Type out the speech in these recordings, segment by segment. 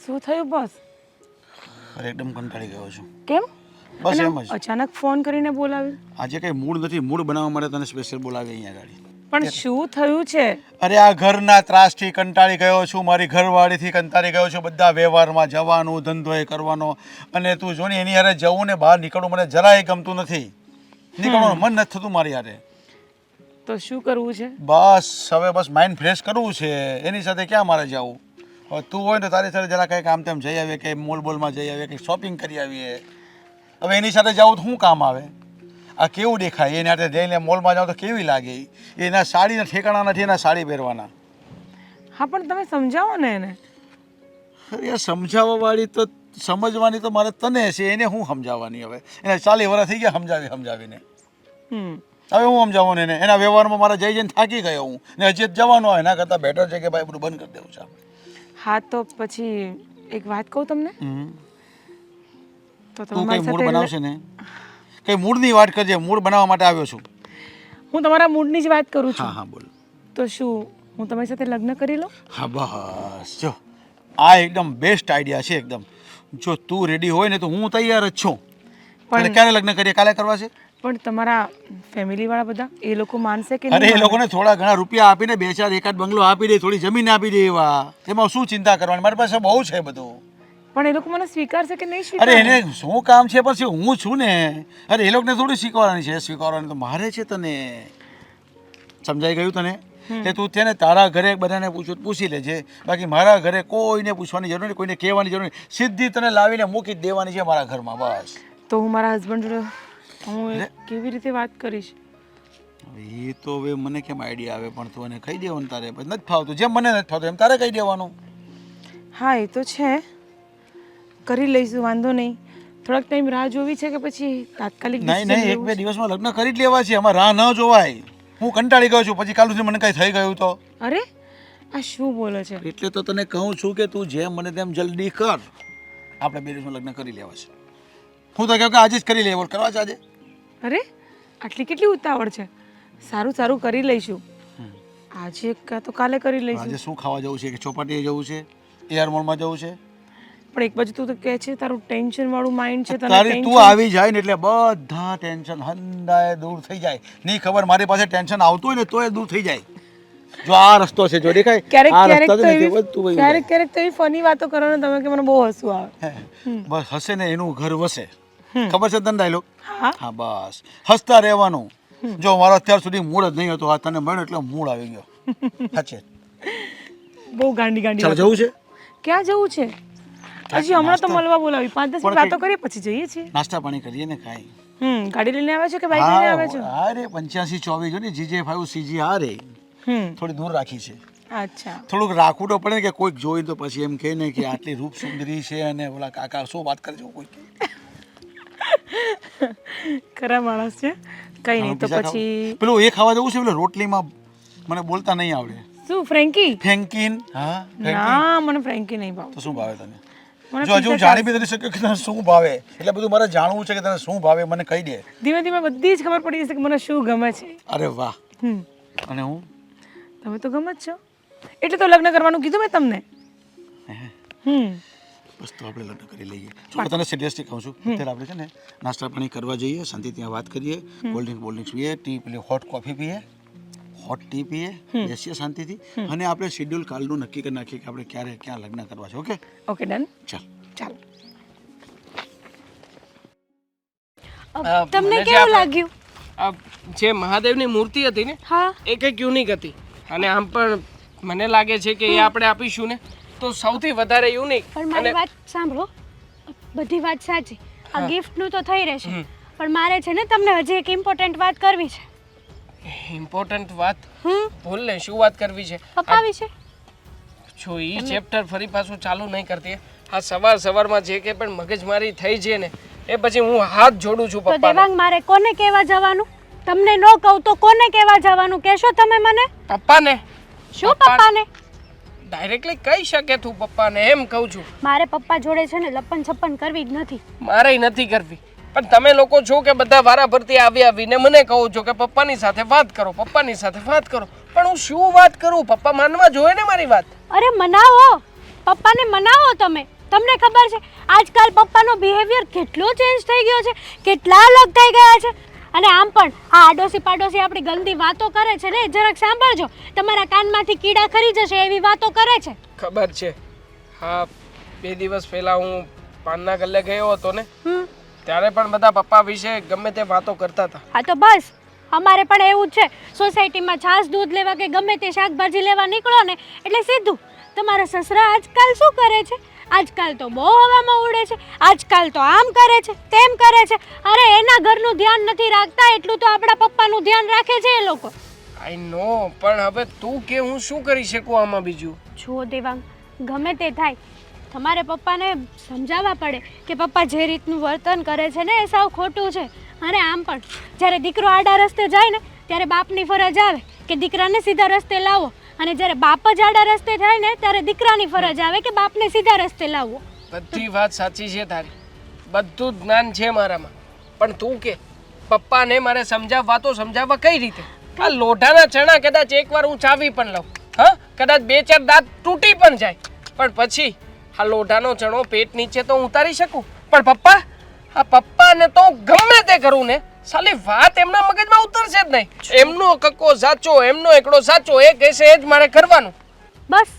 શું થયું બોસ? અરે એકદમ કંટાળી ગયો છું. કેમ? બસ અને એમ જ. અચાનક ફોન કરીને બોલાવ્યું? આજે કઈ મૂડ નથી, મૂડ બનાવવા માટે તને સ્પેશિયલ બોલાવી અહીંયા ગાડી. પણ શું થયું છે? અરે આ ઘરના ત્રાસથી કંટાળી ગયો છું, મારી ઘરવાળીથી કંટાળી ગયો છું, બધા વ્યવહારમાં જવાનું, ધંધો એ કરવાનો, અને તું જો ને એની હારે જવું ને બહાર નીકળવું મને જરાય ગમતું નથી. નીકળવાનું મન નથી થતું મારી હારે. તો શું કરવું છે? બસ હવે બસ માઇન્ડ ફ્રેશ કરવું છે, એની સાથે ક્યાં મારે જવું? હવે તું હોય ને તો તારી સાથે જરા કંઈક આમ તેમ જઈ આવીએ, કંઈ મોલમાં જઈ આવીએ, કંઈક શોપિંગ કરી આવીએ. હવે એની સાથે જાઉં તો શું કામ આવે? આ કેવું દેખાય? એને હાથે જઈને મોલમાં જાઉં તો કેવી લાગે? એના સાડીના ઠેકાણા નથી, એના સાડી પહેરવાના. હા પણ તમે સમજાવો ને એને. અરે સમજાવવાવાળી તો સમજવાની તો મારે તને છે, એને હું સમજાવવાની? હવે એને 40 વર્ષ થઈ ગયા સમજાવીને. હવે હું સમજાવું ને એને? એના વ્યવહારમાં મારે જઈને થાકી ગયો હું, ને હજી જવાનો હોય. એના કરતાં બેટર છે કે ભાઈ બધું બંધ કરી દેવું છે આપણે. હા તો પછી એક વાત કહું તમને? તો તું તમારી કઈ મૂડ સાથે બનાવશે ને? કઈ મૂડની વાત કરજે, મૂડ બનાવવા માટે આવ્યો છું. હું તમારા મૂડની જ વાત કરું હા છું. હા બોલ. તો શું હું તમારી સાથે લગ્ન કરી લઉં? હા બસ જો આ એકદમ બેસ્ટ આઈડિયા છે એકદમ. જો તું રેડી હોય ને તો હું તૈયાર જ છું. પણ ક્યારે લગ્ન કરીએ? કાલે કરવા છે? પણ તમારા ફેમિલી વાળા બધા એ લોકો માનશે કે અરે નહીં એ લોકોને થોડા ઘણા રૂપિયા આપીને 2-4 એકાદ બંગલો આપી દે, થોડી જમીન આપી દે, એવા એમાં શું ચિંતા કરવાની? મારી પાસે બહુ છે બધું. પણ એ લોકો મને સ્વીકારશે કે નહીં અરે સ્વીકારે? એને શું કામ છે? પછી હું છું ને. અરે એ લોકોને થોડી સ્વીકારવાની છે, સ્વીકારવાની તો મારે છે. તને સમજાઈ ગયું તને? કે તું છે ને તારા ઘરે બધાને પૂછી લેજે, બાકી મારા ઘરે કોઈને પૂછવાની જરૂર નહીં, કોઈને કહેવાની જરૂર નહીં. સીધી તને લાવીને મૂકી જ દેવાની છે મારા ઘરમાં. બસ. તો હું મારા હસબન્ડ જોડે હું કેવી રીતે વાત કરીશ? એ તો હવે મને કેમ આઈડિયા આવે? પણ તું એને કહી દેવાનું તારે. નથી ફાવતું, જેમ મને નથી ફાવતું એમ તારે કહી દેવાનું. હા એ તો છે, કરી લઈશું, વાંધો નહીં. થોડાક ટાઈમ રાહ જોવી છે કે પછી તાત્કાલિક નહીં decision નહીં, લેવું 1-2 દિવસમાં લગ્ન કરી જ લેવા છે. આમાં રાહ ન જોવાય. હું કંટાળી ગયો છું, પછી કાલ સુધી મને કંઈ થઈ ગયું તો? છે? અરે આ શું બોલે છે? એટલે તો તને કહું છું કે તું જેમ મને તેમ જલ્દી કર. આપણે 2 દિવસમાં લગ્ન કરી લેવા છે. હું તો કહું કે આજે જ કરી લે. બોલ, કરવા છે આજે? અરે આટલી કેટલી ઉતાવળ છે? સારું સારું કરી લઈશું. આજે કાં તો કાલે કરી લઈશું. આજે શું ખાવા જવું છે? કે ચોપાટીએ જવું છે? એઆર મોલમાં જવું છે? પણ એક બાજુ તું તો કહે છે તારું ટેન્શન વાળું માઇન્ડ છે, તને તારી તું tension- આવી જાય ને એટલે બધા ટેન્શન હંધાય દૂર થઈ જાય. નહીં ખબર મારી પાસે ટેન્શન આવતું હોય ને તોય દૂર થઈ જાય. જો આ રસ્તો છે, જો દેખાય ક્યારેક આ ક્યારેક રસ્તો તો છે ને તે એવી બધું વહી ક્યારેક ક્યારેક તો એવી ફની વાતો કરો ને તમે કે મને બહુ હસવું આવે. જાય. બસ હશે ને એનું ઘર વસે. ખબર છે તને ડાયલોગ? હા હા બસ હસતા રહેવાનું. જો મારો અત્યાર સુધી મૂડ જ નહીં હતો, આ તને મળ્યો એટલે મૂડ આવી ગયો. સાચે બહુ ગાંડી ગાંડી ચાલ વાતો. જવું છે? ક્યાં જવું છે? હજી હમણાં તો મળવા બોલાવી, 5-10 મિનિટ વાતો કરીએ પછી જઈએ છીએ. નાસ્તા પાણી કરીએ ને કાંઈ. ગાડી લઈને આવે છો કે બાઈક લઈને આવે છો? હા રે 85-24 જો ને GJ5 CG આ રે થોડી દૂર રાખી છે. અચ્છા થોડુંક રાખવું તો પડે ને કે કોઈક જોઈ તો પછી એમ કહે ને કે આટલી રૂપ સુંદરી છે અને ઓલા કાકા શું વાત કરે છે કોઈ કહે. ખરા માણસ છે. કઈ નહીં તો પીઝા પછી ખાવું? પેલું એ ખાવા જવું છે, પેલું રોટલીમાં મને બોલતા નહીં આવડે. શું ફ્રેન્કી? ફેંકીન? હા ના મને ફ્રેન્કી નહીં ભાવ. તો શું ભાવે તને? મને જો હજુ હું જાણી બી નથી શક્યો કે તને શું ભાવે, એટલે બધું મારે જાણવું છે કે તને શું ભાવે, મને કહી દે. ધીમે ધીમે બધી જ ખબર પડી જશે કે મને શું ગમે છે. અરે વાહ. હમ અને હું તમે તો ગમે જ છો, એટલે તો લગ્ન કરવાનું કીધું મેં તમને. બસ તો આપણે લગ્ન કરી લઈએ. જો હું તને સિરિયસલી કહું છું, અત્યારે આપણે છે ને નાસ્તા પાણી કરવા જઈએ, શાંતિ ત્યાં વાત કરીએ, કોલ્ડ ડ્રિંક પીએ, ટી પેલી હોટ કોફી પીએ, હોટ ટી પીએ, બેસીએ શાંતિથી, અને આપણે શેડ્યુલ કાલનું નક્કી કરી નાખીએ કે આપણે ક્યારે ક્યાં લગ્ન કરવા છે. Okay okay done. ચાલ. ચાલો. તમને કેવું લાગ્યું? જે મહાદેવની મૂર્તિ હતી ને, હા એ કંઈક યુનિક હતી, અને આમ પણ મને લાગે છે કે એ આપણે આપીશું ને તો સૌથી વધારે યુનિક. પણ મારી વાત સાંભળો, બધી વાત સાચી, આ ગિફ્ટનું તો થઈ રહેશે, પણ મારે છે ને તમને હજી એક ઇમ્પોર્ટન્ટ વાત કરવી છે. ઇમ્પોર્ટન્ટ વાત? બોલ ને, શું વાત કરવી છે? પપ્પા વિશે. જો ઈ ચેપ્ટર ફરી પાછું ચાલુ નહીં કરતી. આ સવારમાં જે કે પણ મગજમારી થઈ છે ને, એ પછી હું હાથ જોડું છું તો પપ્પાને. દેવાંગ મારે કોને કહેવા જવાનું? તમને ન કહું તો કોને કહેવા જવાનું કહેશો તમે મને? પપ્પાને. શું પપ્પાને? ડાયરેક્ટલી કહી શકે તું પપ્પાને, એમ કહું છું. મારે પપ્પા જોડે છે ને લપન છપ્પન કરવી જ નથી. મારે નથી કરવી, પણ તમે લોકો છો કે બધા વારા ફરતી આવીને મને કહો છો કે પપ્પાની સાથે વાત કરો, પપ્પાની સાથે વાત કરો. પણ હું શું વાત કરું? પપ્પા માનવા જોઈએ ને મારી વાત. અરે મનાવો, પપ્પાને મનાવો તમે. તમને ખબર છે આજકાલ પપ્પાનો બિહેવિયર કેટલો ચેન્જ થઈ ગયો છે, કેટલા અલગ થઈ ગયા છે. અને આમ પણ આ આડોશી પાડોશી આપણી ગંદી વાતો કરે છે ને, જરાક સાંભળજો, તમારા કાનમાંથી કીડા ખરી જશે એવી વાતો કરે છે. ખબર છે. હા, 2 દિવસ પહેલા હું પાનના ગલ્લે ગયો હતો ને, ત્યારે પણ બધા પપ્પા વિશે ગમે તે વાતો કરતા હતા. હા તો બસ અમારે પણ એવું જ છે. સોસાયટીમાં છાશ દૂધ લેવા કે ગમે તે શાકભાજી લેવા નીકળો ને એટલે સીધું તમારા સસરા આજકાલ શું કરે છે, આજકાલ તો બહુ હવામાં ઉડે છે, આજકાલ તો આમ કરે છે, તેમ કરે છે. અરે એના ઘરનું ધ્યાન નથી રાખતા એટલું તો આપણા પપ્પાનું ધ્યાન રાખે છે એ લોકો. આઈ નો, પણ હવે તું કે હું શું કરી શકું આમાં બીજું? જુઓ દેવાંગ, ગમે તે થાય તમારે પપ્પાને સમજાવવા પડે કે પપ્પા જે રીતનું વર્તન કરે છે ને એ સાવ ખોટું છે. અને આમ પણ જ્યારે દીકરો આડા રસ્તે જાય ને ત્યારે બાપની ફરજ આવે કે દીકરાને સીધા રસ્તે લાવો, અને જ્યારે બાપ જ આડા રસ્તે થાય ને ત્યારે દીકરાની ફરજ આવે કે બાપને સીધા રસ્તે લાવવો. બધી વાત સાચી છે તારી, બધું જ જ્ઞાન છે મારામાં, પણ તું કે પપ્પાને મારે સમજાવવા કઈ રીતે? આ લોઢાના ચણા કદાચ એકવાર હું ચાવી પણ લઉં, હા, કદાચ 2-4 દાંત તૂટી પણ જાય, પણ પછી આ લોઢાનો ચણો પેટ નીચે તો ઉતારી શકું, પણ પપ્પાને તો ગમે તે કરું ને સાલી વાત એમના મગજમાં ઉતરશે જ નહીં. એમનો કક્કો સાચો, એમનો એકડો સાચો, એ કહેશે એ જ મારે કરવાનું. બસ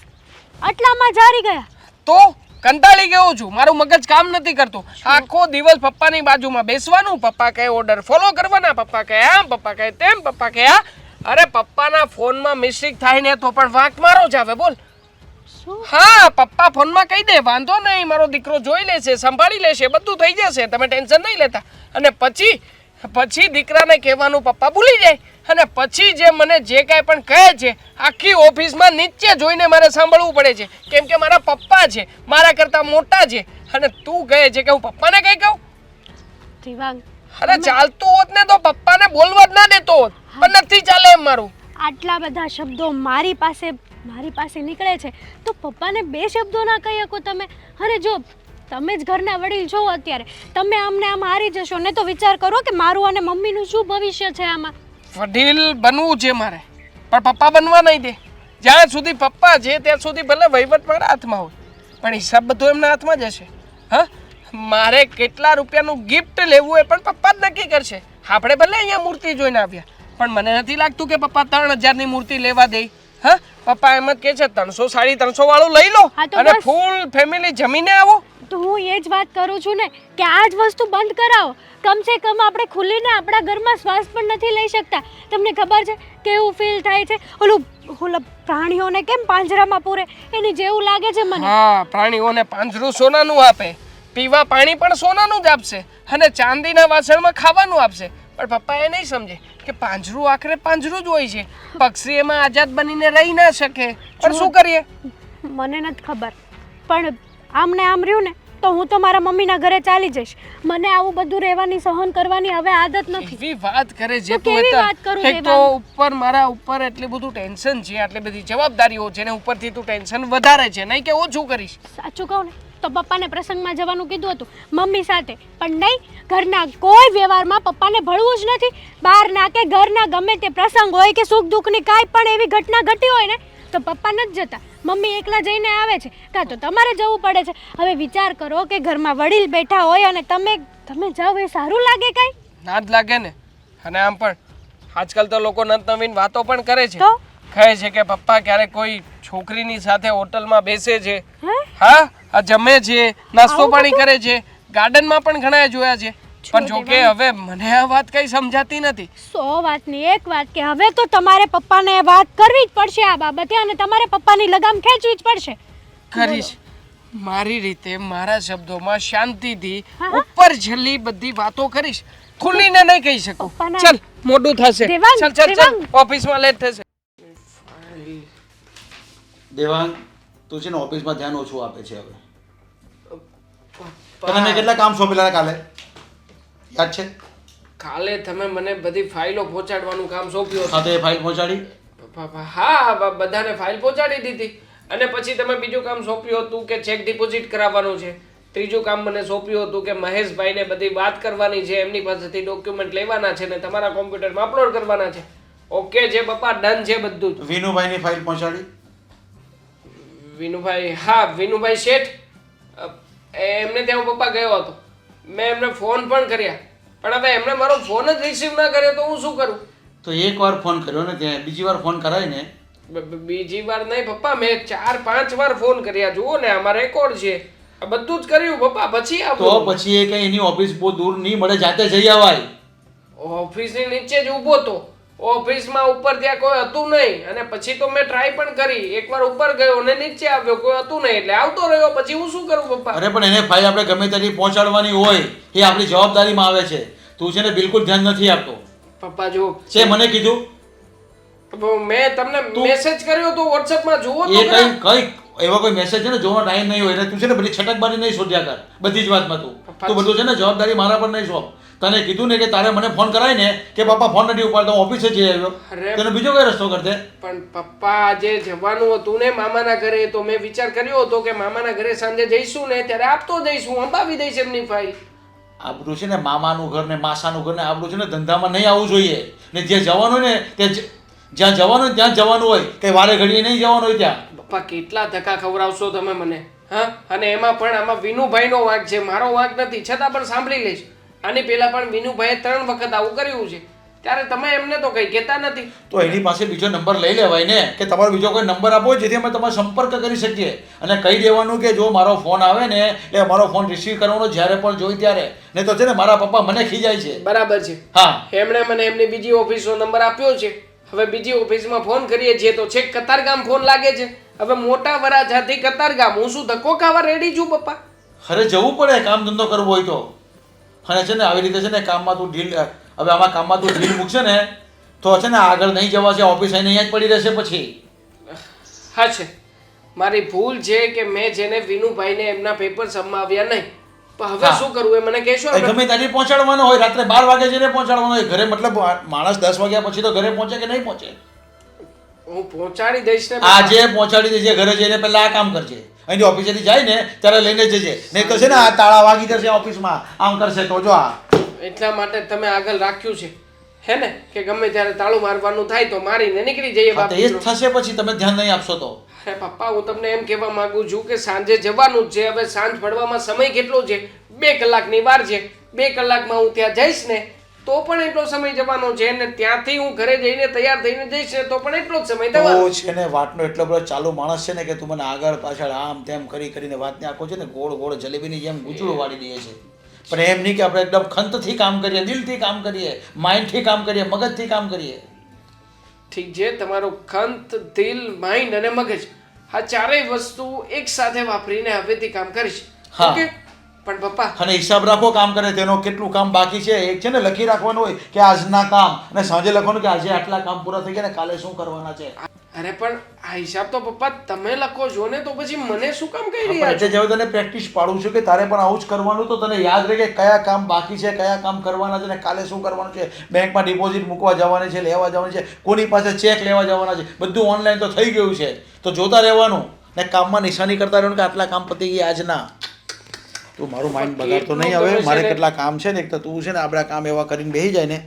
આટલામાં જ હારી ગયા. તો કંટાળી ગયો છું, મારું મગજ કામ નથી કરતું. આખો દિવસ પપ્પાની બાજુમાં બેસવાનું, પપ્પા કહે ઓર્ડર ફોલો કરવાના, પપ્પા કહે આમ, પપ્પા કહે તેમ, પપ્પા કહે આ. અરે પપ્પાના ફોનમાં મિસ્ટેક થાય ને તો પણ વાંક મારો જ આવે, બોલ. હા, પપ્પા ફોનમાં કહી દે વાંધો નહીં, મારો દીકરો જોઈ લેશે, સંભાળી લેશે, બધું થઈ જશે, તમે ટેન્શન નહીં લેતા. અને પછી દીકરાને કહેવાનું પપ્પા ભૂલી જાય, અને પછી જે મને જે કાંઈ પણ કહે છે આખી ઓફિસમાં નીચે જોઈને મારે સાંભળવું પડે છે, કેમ કે મારા પપ્પા છે, મારા કરતાં મોટા છે. અને તું કહે છે કે હું પપ્પાને કંઈ કહું? દેવાંગ, અરે ચાલતું હોત ને તો પપ્પાને બોલવા જ ના દેતો હોત, પણ નથી ચાલે એમ મારું. આટલા બધા શબ્દો મારી પાસે નીકળે છે તો પપ્પાને 2 શબ્દો ના કહી શકો તમે? અરે જો તમે જ ઘરના વડીલ છો, અત્યારે તમે અમને આમ હારી જશો ને તો વિચાર કરો કે મારું અને મમ્મીનું શું ભવિષ્ય છે આમાં. વડીલ બનવું છે મારે, પણ પપ્પા બનવા નહીં દે. જ્યાં સુધી પપ્પા છે ત્યાં સુધી ભલે વહીવટ મારા હાથમાં હોય, પણ હિસાબ બધો એમના હાથમાં જ હશે. હા, મારે કેટલા રૂપિયાનું ગિફ્ટ લેવું એ પણ પપ્પા જ નક્કી કરશે. આપણે ભલે અહીંયા મૂર્તિ જોઈને આવ્યા, પણ મને નથી લાગતું કે પપ્પા 3000ની મૂર્તિ લેવા દે. હા, પપ્પા એમ જ કહે છે 300 350 વાળું લઈ લો અને ફૂલ ફેમિલી જમીને આવો. તો હું એ જ વાત કરું છું ને કે આ જ વસ્તુ બંધ કરાવો. કમ સે કમ આપણે ખુલીને આપણા ઘરમાં શ્વાસ પણ નથી લઈ શકતા. તમને ખબર છે કેવું ફીલ થાય છે? ઓલા પ્રાણીઓને કેમ પાંજરામાં પૂરે એની જેવું લાગે છે મને. હા, પ્રાણીઓને પાંજરું સોનાનું આપે, પીવા પાણી પણ સોનાનું જ આપશે, અને ચાંદીના વાસણમાં ખાવાનું આપશે. પણ પપ્પા એ નહીં સમજે કે પાંજરું આખરે પાંજરું જ હોય છે, પક્ષી એમાં આઝાદ બનીને રહી ના શકે. પણ શું કરીએ? મને નથી ખબર, પણ આમને આમ રહ્યું ને તો હું તો મારા મમ્મીના ઘરે ચાલી જઈશ. મને આવું બધું રહેવાની સહન કરવાની હવે આદત નથી. એવી વાત કરે છે તું. કેવી વાત કરું એક તો ઉપર મારા ઉપર એટલી બધું ટેન્શન છે, આટલી બધી જવાબદારીઓ છે ને ઉપરથી તું ટેન્શન વધારે છે, નહીં કે ઓછું કરીશ. સાચું કહું ને તો પપ્પાને પ્રસંગમાં જવાનું કીધું હતું મમ્મી સાથે, પણ નહીં, ઘરના કોઈ વ્યવહારમાં પપ્પાને ભળવું જ નથી. બહારના કે ઘરના ગમે તે પ્રસંગ હોય કે સુખ દુઃખની કાંઈ પણ એવી ઘટના ઘટી હોય ને તો પપ્પા નથી જતા, મમ્મી એકલા જઈને આવે છે, કાં તો તમારે જવું પડે છે. હવે વિચાર કરો કે ઘરમાં વડીલ બેઠા હોય અને તમે જાઓ, એ સારું લાગે કાંઈ? ના જ લાગે ને. અને આમ પણ આજકાલ તો લોકો નવીન વાતો પણ કરે છે, તો કહે છે કે પપ્પા ક્યારેક કોઈ છોકરીની સાથે હોટલમાં બેસે છે, હા, આ જમે છે, નાસ્તો પાણી કરે છે, ગાર્ડનમાં પણ ઘણા જોયા છે. પણ જો કે હવે મને આ વાત કઈ સમજાતી નથી. 100 વાતની એક વાત કે હવે તો તમારે પપ્પાને વાત કરવી જ પડશે આ બાબતે, અને તમારે પપ્પાની લગામ ખેંચવી જ પડશે. કરીશ મારી રીતે, મારા શબ્દોમાં શાંતિથી ઉપર છેલ્લી બધી વાતો કરીશ, ખુલીને નહીં કહી શકું. ચાલ, મોડું થશે. ચાલ ઓફિસમાં લેટ થશે. દેવાંગ, તું છે ને ઓફિસમાં ધ્યાન ઓછું આપે છે હવે. તને મેં કેટલા કામ સોંપેલા કાલે યાદ છે? કાલે તમે મને બધી ફાઇલો પહોંચાડવાનું કામ સોંપ્યું હા, તો એ ફાઇલ પહોંચાડી? હા, બધાને ફાઇલ પહોંચાડી દીધી. અને પછી તમે બીજું કામ સોંપ્યું હતું કે ચેક ડિપોઝિટ કરાવવાનું છે. ત્રીજું કામ મને સોંપ્યું હતું કે મહેશભાઈને બધી વાત કરવાની છે, એમની પાસેથી ડોક્યુમેન્ટ લેવાના છે ને તમારા કોમ્પ્યુટરમાં અપલોડ કરવાના છે. ઓકે છે પપ્પા, ડન છે બધું જ. વિનુભાઈની ફાઇલ પહોંચાડી? વિનુભાઈ, હા, વિનુભાઈ શેઠ. એમને ત્યાં હું પપ્પા ગયો હતો. મેં એમને ફોન પણ કર્યા, પણ હવે એમને મારો ફોન જ રિસીવ ના કર્યો તો હું શું કરું? તો એકવાર ફોન કર્યો ને ત્યાં બીજી વાર ફોન કરાય ને. બીજી વાર નહીં પપ્પા, મેં 4-5 વાર ફોન કર્યા. જુઓ ને આમાં રેકોર્ડ છે. આ બધું જ કર્યું પપ્પા. પછી તો પછી એ કઈ એની ઓફિસ બહુ દૂર નહીં મળે, જાતે જઈ આવાય. ઓફિસની નીચે જ ઊભો તો. ઓફિસમાં ઉપર ત્યાં કોઈ હતું નહીં, અને પછી તો મેં ટ્રાય પણ કરી. એકવાર ઉપર ગયો ને નીચે આવ્યો, કોઈ હતું નહીં એટલે આવતો રહ્યો. પછી હું શું કરું પપ્પા? અરે પણ એને ફાઇલ આપણે ગમે ત્યાંથી પહોંચાડવાની હોય, એ આપણી જવાબદારીમાં આવે છે. તું છે ને બિલકુલ ધ્યાન નથી આપતો. પપ્પા જો છે મને કીધું મેં તમને મેસેજ કર્યો તો વોટ્સએપમાં જુઓ તો એ ખરા. કઈ એવા કોઈ મેસેજ છે ને જોવાનો ટાઈમ નહીં હોય એટલે તું છે ને બધી છટકબારી નહીં શોધ્યા કર બધી જ વાતમાં. તું બધું છે ને જવાબદારી મારા પર નહીં સોંપ. તને કીધું ને કે તારે મને ફોન કરાય ને કે પપ્પા ફોન નથી ઉપાડતો, ઓફિસે જઈ આવ્યો, તને બીજો કઈ રસ્તો કરતે. પણ પપ્પા આજે જવાનું હતું ને મામાના ઘરે, તો મેં વિચાર કર્યો હતો કે મામાના ઘરે સાંજે જઈશું ને ત્યારે આપતો જઈશું, અંબાવી દઈશ એમની ફાઇલ. આબરૂ છે ને મામાનું ઘર ને માસાનું ઘર ને આબરૂ છે ને ધંધામાં નહીં આવવું જોઈએ. ને જે જવાનું ને તે જ્યાં જવાનું હોય ત્યાં જવાનું હોય, કઈ વારે ઘડીએ નહીં જવાનું હોય ત્યાં. પપ્પા કેટલા ધક્કા ખવડાવશો તમે મને? હા, અને એમાં પણ આમાં વિનુભાઈનો વાંક છે, મારો વાંક નથી, છતાં પણ સાંભળી લઈશ. આની પહેલા પણ વિનુભાઈએ 3 વખત આવું કર્યું છે, ત્યારે તમે એમને તો કઈ કહેતા નથી. તો એની પાસે બીજો નંબર લઈ લેવાય ને, કે તમારો બીજો કોઈ નંબર આપો જેથી અમે તમારો સંપર્ક કરી શકીએ. અને કહી દેવાનું કે જો મારો ફોન આવે ને એટલે મારો ફોન રિસીવ કરવાનો જ્યારે પણ જોઈ ત્યારે. નહીં તો છે ને મારા પપ્પા મને ખીજાય છે. બરાબર છે. હા, એમણે મને એમની બીજી ઓફિસનો નંબર આપ્યો છે. હવે બીજી ઓફિસમાં ફોન કરીએ છીએ તો છેક કતારગામ ફોન લાગે છે. હવે મોટા વરાછાથી કતારગામ હું શું ધક્કો ખાવા રેડી છું પપ્પા? અરે જવું પડે કામ ધંધો કરવો હોય તો. અને છે ને આવી રીતે છે ને કામમાં તું ઢીલ, હવે આમાં કામમાં તું ઢીલ મૂકશે ને તો છે ને આગળ નહીં જવાશે, ઓફિસ આવીને અહીંયા જ પડી રહેશે પછી. હા છે, મારી ભૂલ છે કે મેં જેને વિનુભાઈને એમના પેપર સમાવ્યા નહીં. પણ હવે શું કરવું એ મને કહેશો? ગમે ત્યાંથી પહોંચાડવાનો હોય, રાત્રે 12 વાગે જઈને પહોંચાડવાનો હોય ઘરે. મતલબ માણસ 10 વાગ્યા પછી તો ઘરે પહોંચે કે નહીં પહોંચે? હું પહોંચાડી દઈશ ને. આજે પહોંચાડી દેજે. ઘરે જઈને પહેલા આ કામ કરજે. અહીંથી ઓફિસેથી જાય ને ત્યારે લઈને જજે. નહીં તો છે ને આ તાળા વાગી જશે ઓફિસમાં, આમ કરશે તો જો આ. એટલા માટે તમે આગળ રાખ્યું છે હે ને, કે ગમે ત્યારે તાળું મારવાનું થાય તો મારીને નીકળી જઈએ. હા, તો એ જ થશે પછી તમે ધ્યાન નહીં આપશો તો. અરે પપ્પા હું તમને એમ કહેવા માંગુ છું કે સાંજે જવાનું જ છે. હવે સાંજ પડવામાં સમય કેટલો છે? 2 કલાકની વાર છે. 2 કલાકમાં હું ત્યાં જઈશ ને તો પણ એટલો સમય જવાનો છે, ને ત્યાંથી હું ઘરે જઈને તૈયાર થઈને જઈશ ને તો પણ એટલો જ સમય થવાનો છે ને. વાતનો એટલો બધો ચાલુ માણસ છે ને કે તું મને આગળ પાછળ આમ તેમ કરીને વાતને આખો છે ને ગોળ ગોળ જલેબીની જેમ ગૂંચળું વાળી દઈએ છે. પણ એમ નહીં કે આપણે એકદમ ખંતથી કામ કરીએ, દિલથી કામ કરીએ, માઇન્ડથી કામ કરીએ, મગજથી કામ કરીએ. ઠીક છે, તમારું ખંત, દિલ, માઇન્ડ અને મગજ આ ચારેય વસ્તુ એક સાથે વાપરીને હવેથી કામ કરીશ. હા. ઓકે? પણ પપ્પા અને હિસાબ રાખો કામ કરે તેનો, કેટલું કામ બાકી છે. એક છે ને લખી રાખવાનું હોય કે આજના કામ, અને સાંજે લખવાનું કે આજે આટલા કામ પૂરા થઈ ગયા ને કાલે શું કરવાના છે. અરે પણ આ હિસાબ તો પપ્પા તમે લખો છો ને, તો પછી મને શું કામ કહી પણ રહ્યા છો? એટલે જેવું તને પ્રેક્ટિસ પાડું છું કે તારે પણ આવું જ કરવાનું, તો તને યાદ રહે કે કયા કામ બાકી છે, કયા કામ કરવાના છે ને કાલે શું કરવાનું છે. બેંકમાં ડિપોઝિટ મૂકવા જવાની છે, લેવા જવાની છે, કોની પાસે ચેક લેવા જવાના છે, બધું ઓનલાઈન તો થઈ ગયું છે. તો જોતા રહેવાનું ને કામમાં નિશાની કરતા રહેવાનું કે આટલા કામ પતી ગયા આજના. તું મારું માઇન્ડ બગાડતો નહીં. હવે મારે કેટલા કામ છે ને, એક તો તું છે ને આપણા કામ એવા કરીને બેસી જાય ને.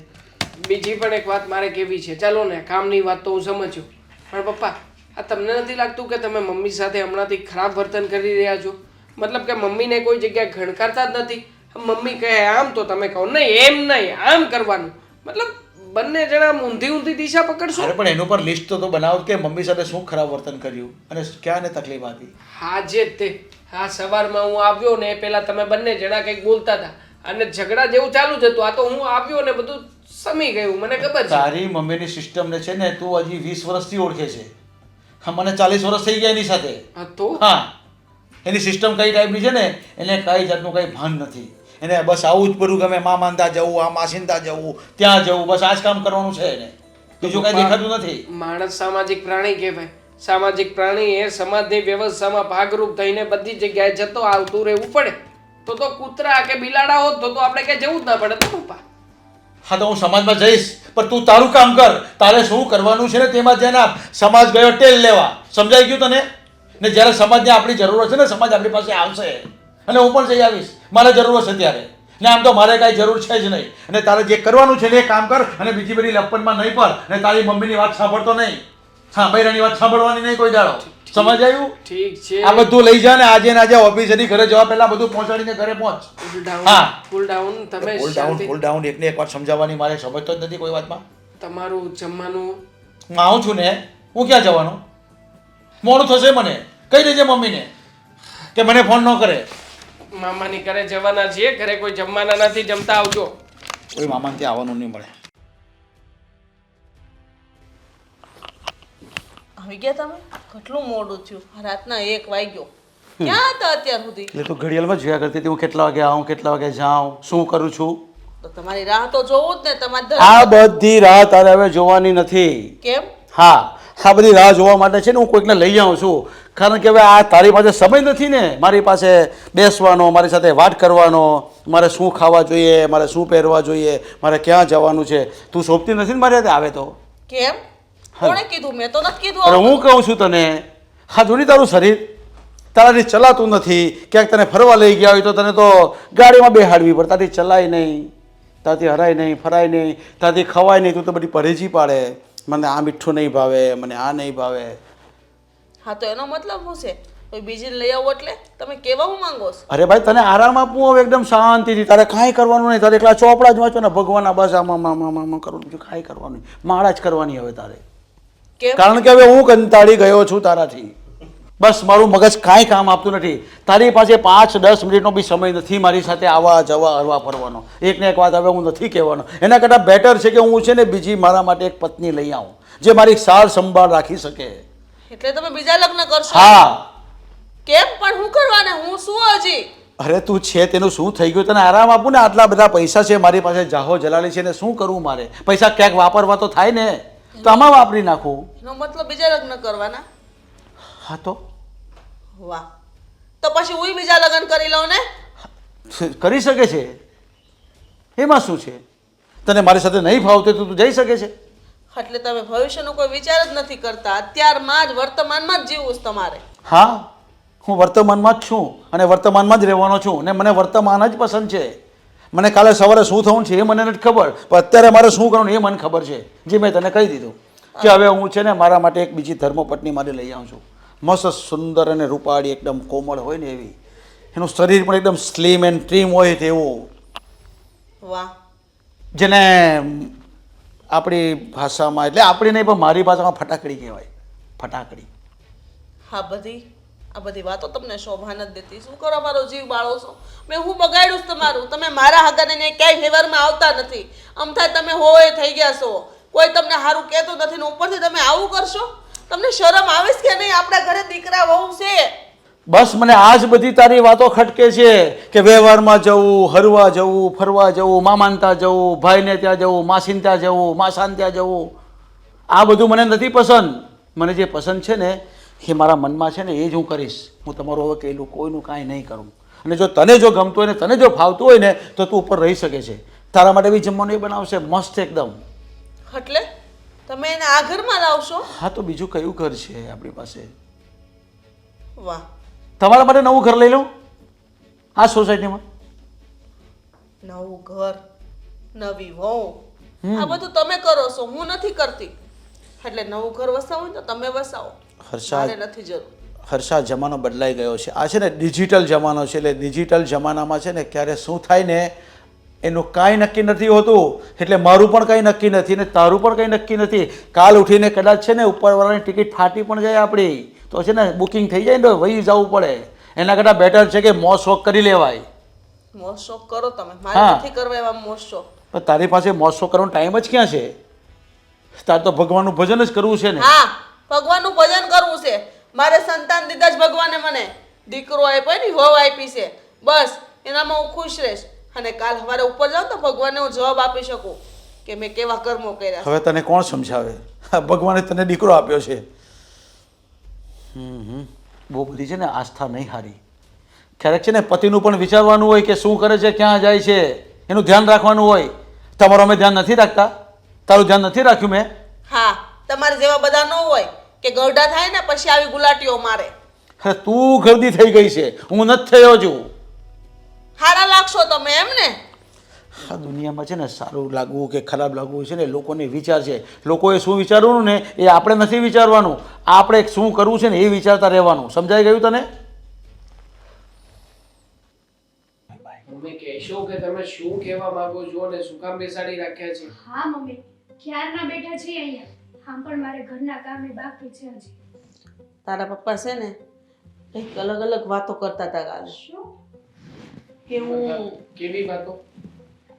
બીજી પણ એક વાત મારે કેવી છે. ચાલો ને, કામની વાત તો હું સમજ્યો, પણ પપ્પા આ તમને નથી લાગતું કે તમે મમ્મી સાથે હમણાંથી ખરાબ વર્તન કરી રહ્યા છો? મતલબ કે મમ્મીને કોઈ જગ્યાએ ઘણકારતા જ નથી. મમ્મી કહે આમ તો તમે કહો નહીં, એમ નહીં, આમ કરવાનું. મતલબ બંને જણા ઊંધી ઊંધી દિશા પકડશો. અરે પણ એનું પર લિસ્ટ તો બનાવો કે મમ્મી સાથે શું ખરાબ વર્તન કર્યું અને ક્યાં ને તકલીફ હતી. હા જે તે હા, સવારમાં હું આવ્યો ને પેલા તમે બંને જણા કંઈક બોલતા હતા અને ઝઘડા જેવું ચાલુ જ હતું. આ તો હું આવ્યો ને બધું સમી ગયું, મને ખબર છે. તારી મમ્મીની સિસ્ટમ ને છે ને તું હજી 20 વર્ષથી ઓળખે છે. હા, મને 40 વર્ષ થઈ ગયા એની સાથે. હા તો હા, એની સિસ્ટમ કઈ ટાઈપની છે ને એને કઈ જાતનું કઈ ભાન નથી. એને બસ આવું જ બધું ગમે, મામાનતા જવું, આ માસીનતા જવું, ત્યાં જવું, બસ આ જ કામ કરવાનું છે એને, બીજું કઈ દેખાતું નથી. માણસ સામાજિક પ્રાણી કહેવાય. સામાજિક પ્રાણી એ સમાજની વ્યવસ્થામાં ભાગરૂપ થઈને બધી જગ્યાએ જતો આવતું રહેવું પડે. તો કૂતરા કે બિલાડા હોત તો આપણે ક્યાંય જવું જ ના પડે. તો પપ્પા હા, તો હું સમાજમાં જઈશ, પણ તું તારું કામ કર. તારે શું કરવાનું છે ને તેમાં ધ્યાન આપ. સમાજ ગયો ટેલ લેવા, સમજાઈ ગયું તને? ને જ્યારે સમાજને આપણી જરૂર હશે ને સમાજ આપણી પાસે આવશે અને હું પણ જઈ આવીશ, મારે જરૂર હશે ત્યારે. ને આમ તો મારે કાંઈ જરૂર છે જ નહીં. અને તારે જે કરવાનું છે એ કામ કર અને બીજી બધી લપનમાં નહીં પડ. અને તારી મમ્મીની વાત સાંભળતો નહીં. હા, બૈરાની વાત સાંભળવાની નહીં કોઈ દાડો. સમજ આવ્યું? ઠીક છે. આ બધું લઈ જા ને આજે ને આજે ઓફિસેથી ઘરે જવા પહેલા બધું પહોંચાડીને ઘરે પહોંચ. કુલ ડાઉન હા. કુલ ડાઉન. તમે શાંતિ. કુલ ડાઉન એકને એક વાત સમજાવવાની મારે સમજતો જ નથી કોઈ વાતમાં. તમારું જમવાનું હું આવું છું ને, હું ક્યાં જવાનો? મોડું થશે મને. કહી દેજે મમ્મીને કે મને ફોન ન કરે. મામાની ઘરે જવાના છીએ, ઘરે કોઈ જમવાના નથી, જમતા આવજો. કોઈ મામાને ત્યાં આવવાનું નહીં મળે. આવી ગયા તમે? કેટલું મોડું થયું, રાતના 1 વાગ્યો. ક્યાં હતા અત્યાર સુધી? એટલે તું ઘડિયાળમાં જોયા કરતી હતી હું કેટલા વાગે આવું, કેટલા વાગે જાઉં, શું કરું છું. તો તમારી રાહ તો જોવું જ ને, તમારે આ બધી રાહ તારે હવે જોવાની નથી. કેમ? હા, આ બધી રાહ જોવા માટે છે ને હું કોઈકને લઈ આવું છું. કારણ કે હવે આ તારી પાસે સમય નથી ને મારી પાસે બેસવાનો, મારી સાથે વાત કરવાનો, મારે શું ખાવા જોઈએ, મારે શું પહેરવા જોઈએ, મારે ક્યાં જવાનું છે. તું સોંપતી નથી ને મારી સાથે આવે તો. કેમ? કોણે કીધું? મેં તો નથી કીધું. અરે હું કહું છું તને, હા જોડી તારું શરીર તારાથી ચલાતું નથી. ક્યાંક તને ફરવા લઈ ગયા હોય તો તને તો ગાડીમાં બેહાડવી પડે, તારાથી ચલાય નહીં, તારાથી હરાય નહીં, ફરાય નહીં, તારાથી ખવાય નહીં. તું તો બધી પરેજી પાડે, મને આ મીઠું નહીં ભાવે, મને આ નહીં ભાવે. હા તો એનો મતલબ શું છે? કોઈ બીજીને લઈ આવો એટલે તમે કેવા હું માંગો છો? અરે ભાઈ તને આરામ આપવું હવે એકદમ શાંતિથી. તારે કાંઈ કરવાનું નહીં, તારે એકલા ચોપડા જ વાંચો ને ભગવાનના બસ આમાં કરવું, બીજું કાંઈ કરવાનું નહીં. માળા જ કરવાની હવે તારે. કેમ? કારણ કે હવે હું કંટાળી ગયો છું તારાથી. બસ મારું મગજ કાંઈ કામ આપતું નથી. તારી પાસે 5-10 મિનિટનો બી સમય નથી મારી સાથે આવવા જવા હરવા ફરવાનો. એકને એક વાત હવે હું નથી કહેવાનો. એના કરતાં બેટર છે કે હું છે ને બીજી મારા માટે એક પત્ની લઈ આવું જે મારી સાર સંભાળ રાખી શકે. એટલે તમે બીજા લગ્ન કરશો? હા. કેમ પણ હું કરવાને? હું શું હજી? અરે તું છે તેનું શું થઈ ગયું? તને આરામ આપું ને, આટલા બધા પૈસા છે મારી પાસે, જાહો જલાલી છે ને શું કરવું મારે? પૈસા ક્યાંક વાપરવા તો થાય ને, તો આમાં વાપરી નાખું. એનો મતલબ બીજા લગ્ન કરવાના? હા તો વાહ, તો પછી હું બીજા લગ્ન કરી લઉં ને? કરી શકે છે, એમાં શું છે? તને મારી સાથે નહીં ફાવતું તો તું જઈ શકે છે. એટલે તમે ભવિષ્યનો કોઈ વિચાર જ નથી કરતા, અત્યારમાં જ વર્તમાનમાં જ જીવવું છે તમારે. હા, હું વર્તમાનમાં જ છું અને વર્તમાનમાં જ રહેવાનો છું અને મને વર્તમાન જ પસંદ છે. મને કાલે સવારે શું થવું છે એ મને નથી ખબર, પણ અત્યારે મારે શું કરવાનું એ મને ખબર છે. જે મેં તને કહી દીધું કે હવે હું છે ને મારા માટે એક બીજી ધર્મપત્ની મારી લઈ આવું છું. મસ્ત સુંદર અને રૂપાળી, એકદમ કોમળ હોય ને એવી, એનું શરીર પણ એકદમ સ્લિમ એન્ડ ટ્રીમ હોય તેવું, વાહ, જેને આપણી ભાષામાં, એટલે આપણી નહીં પણ મારી ભાષામાં ફટાકડી કહેવાય. ફટાકડી. આ બધી વાતો તમને શોભા નથી દેતી. શું કરો મારો જીવ બાળો છો? મેં હું બગાડ્યું છે તમારું? તમે મારા હગાને ને ક્યાંય વ્યવહારમાં આવતા નથી. આમ થાય તમે હોય થઈ ગયા છો, કોઈ તમને સારું કહેતું નથી ને ઉપરથી તમે આવું કરશો? તમને શરમ આવે છે કે નહીં? આપણા ઘરે દીકરા વહુ છે. બસ મને આ જ બધી તારી વાતો ખટકે છે કે વ્યવહારમાં જવું, હરવા જવું, ફરવા જવું, મામાને ત્યાં જવું, ભાઈને ત્યાં જવું, માસીને ત્યાં જવું, માસાને ત્યાં જવું. આ બધું મને નથી પસંદ. મને જે પસંદ છે ને એ મારા મનમાં છે ને એ જ હું કરીશ. હું તમારું હવે કહેલું કોઈનું કાંઈ નહીં કરું. અને જો તને જો ગમતું હોય ને તને જો ફાવતું હોય ને તો તું ઉપર રહી શકે છે. તારા માટે બી જમવાનું એ બનાવશે મસ્ત એકદમ. એટલે તમે એને આ ઘરમાં લાવશો? હા તો બીજું કયું ઘર છે આપણી પાસે? વાહ, તમારા માટે નવું ઘર લઈ લઉં આ સોસાયટીમાં. નવું ઘર, નવી વહુ, આ બધું તમે કરો છો, હું નથી કરતી. એટલે નવું ઘર વસાવો ને તો તમે વસાવો, મારે નથી જરૂર. હર્ષા, જમાનો બદલાઈ ગયો છે. આ છે ને ડિજિટલ જમાનો છે. એટલે ડિજિટલ જમાનામાં છે ને ક્યારે શું થાય ને એનું કાંઈ નક્કી નથી હોતું. એટલે મારું પણ કંઈ નક્કી નથી ને તારું પણ કંઈ નક્કી નથી. કાલ ઉઠીને કદાચ છે ને ઉપરવાળાની ટિકિટ ફાટી પણ જાય આપણી, તો છે ને બુકિંગ થઈ જાય ને તો વહી જવું પડે. એના કરતાં બેટર છે કે મોજ શોખ કરી લેવાય. મોજ શોખ કરો તમે, મારે નથી કરવા એવા મોજ શોખ. પણ તારી પાસે મોજ શોખ કરવાનો ટાઈમ જ ક્યાં છે? તાર તો ભગવાનનું ભજન જ કરવું છે ને. હા, ભગવાનનું ભજન કરવું છે. મારે સંતાન દીધા જ ભગવાને મને દીકરો આપ્યો ને વહુ આપી છે, બસ એનામાં હું ખુશ રહીશ. અને કાલ સવારે ઉપર જાઉં તો ભગવાનને હું જવાબ આપી શકું કે મેં કેવા કર્મો કર્યા. હવે તને કોણ સમજાવે? ભગવાને તને દીકરો આપ્યો છે. બહુ બધી છે ને આસ્થા નહીં હારી. ક્યારેક છે ને પતિનું પણ વિચારવાનું હોય કે શું કરે છે, ક્યાં જાય છે, એનું ધ્યાન રાખવાનું હોય. તમારું અમે ધ્યાન નથી રાખતા? તારું ધ્યાન નથી રાખ્યું મેં? હા, તમારે જેવા બધા ન હોય કે ગરડા થાય ને પછી આવી ગુલાટીઓ મારે. અરે તું ગરદી થઈ ગઈ છે, હું નથી થયો છું. હારા લાગશો તમે એમ ને? આ દુનિયામાં છે ને સારું લાગવું કે ખરાબ લાગવું છે ને લોકોને વિચાર છે. લોકોએ શું વિચારવાનું ને એ આપણે નથી વિચારવાનું. આપણે શું કરવું છે ને એ વિચારતા રહેવાનું. સમજાઈ ગયું તને? મમ્મી કહેશો કે તમે શું કહેવા માંગો છો અને શું કામ બેસાડી રાખ્યા છે? હા મમ્મી, ક્યારના બેઠા છીએ અહીંયા. આમ પણ મારે ઘરના કામે બાકી છે હજી. તારા પપ્પા છે ને કંઈક અલગ અલગ વાતો કરતા હતા કાલે. શું? કે હું કેવી વાતો?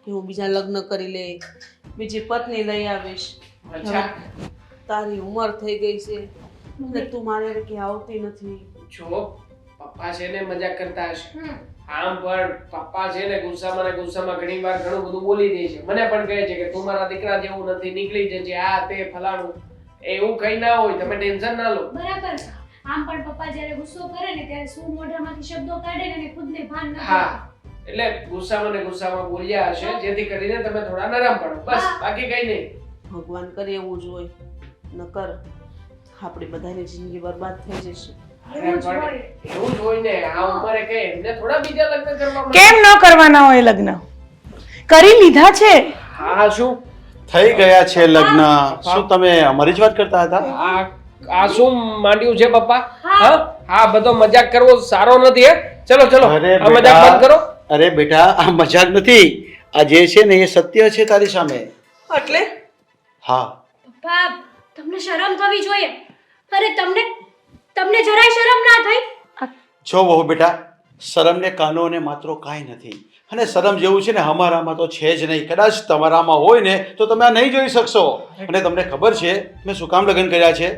કે હું બીજા લગ્ન કરી લે, બીજી પત્ની લઈ આવીશ. અચ્છા, તારી ઉંમર થઈ ગઈ છે ને તું મારે કે આવતી નથી. જો પપ્પા છે ને મજાક કરતા હશે. આમ પણ પપ્પા છે ને ગુસ્સામાં ને ગુસ્સામાં ઘણી વાર ઘણું બધું બોલી દે છે. મને પણ કહે છે કે તું મારા દીકરા જેવું નથી, નીકળી જજે, આ તે ફલાણું. એવું કઈ ના હોય, તમે ટેન્શન ના લો. બરાબર છે. આમ પણ પપ્પા જ્યારે ગુસ્સો કરે ને ત્યારે શું મોઢામાંથી શબ્દો કાઢે ને એને ખુદને ભાન નથી. હા, એટલે ગુસ્સામાં ને ગુસ્સામાં બોલ્યા હશે જેથી કરીને તમે થોડા નરમ પડો, બસ, બાકી કઈ નહીં. ભગવાન કરે એવું જ હોય, નકર આપણી બધાની જિંદગી બરબાદ થઈ જશે. અરે પણ એવું જ હોય ને, આ ઉંમરે કઈ એમને થોડા બીજા લગ્ન કરવા મળે? કેમ ન કરવાના હોય લગ્ન? કરી લીધા છે. હા, શું થઈ ગયા છે લગ્ન. શું તમે અમારી જ વાત કરતા હતા? આ શું માંડ્યું છે પપ્પા? હા, હા, બધો મજાક કરવો સારો નથી. હે, ચલો ચલો, અરે આ મજાક બંધ કરો. અરે બેટા, આ મજાક નથી. આ જે છે ને એ સત્ય છે તારી સામે. એટલે હા, પપ્પા, તમને શરમ થવી જોઈએ. અરે તમને જરાય શરમ ના થઈ? જો બહુ બેટા, શરમ ને કાનો ને માત્ર કાંઈ નથી. અને શરમ જેવું છે ને અમારામાં તો છે જ નહીં. કદાચ તમારામાં હોય ને તો તમે આ નહીં જોઈ શકશો. અને તમને ખબર છે મેં શું કામ લગ્ન કર્યા છે?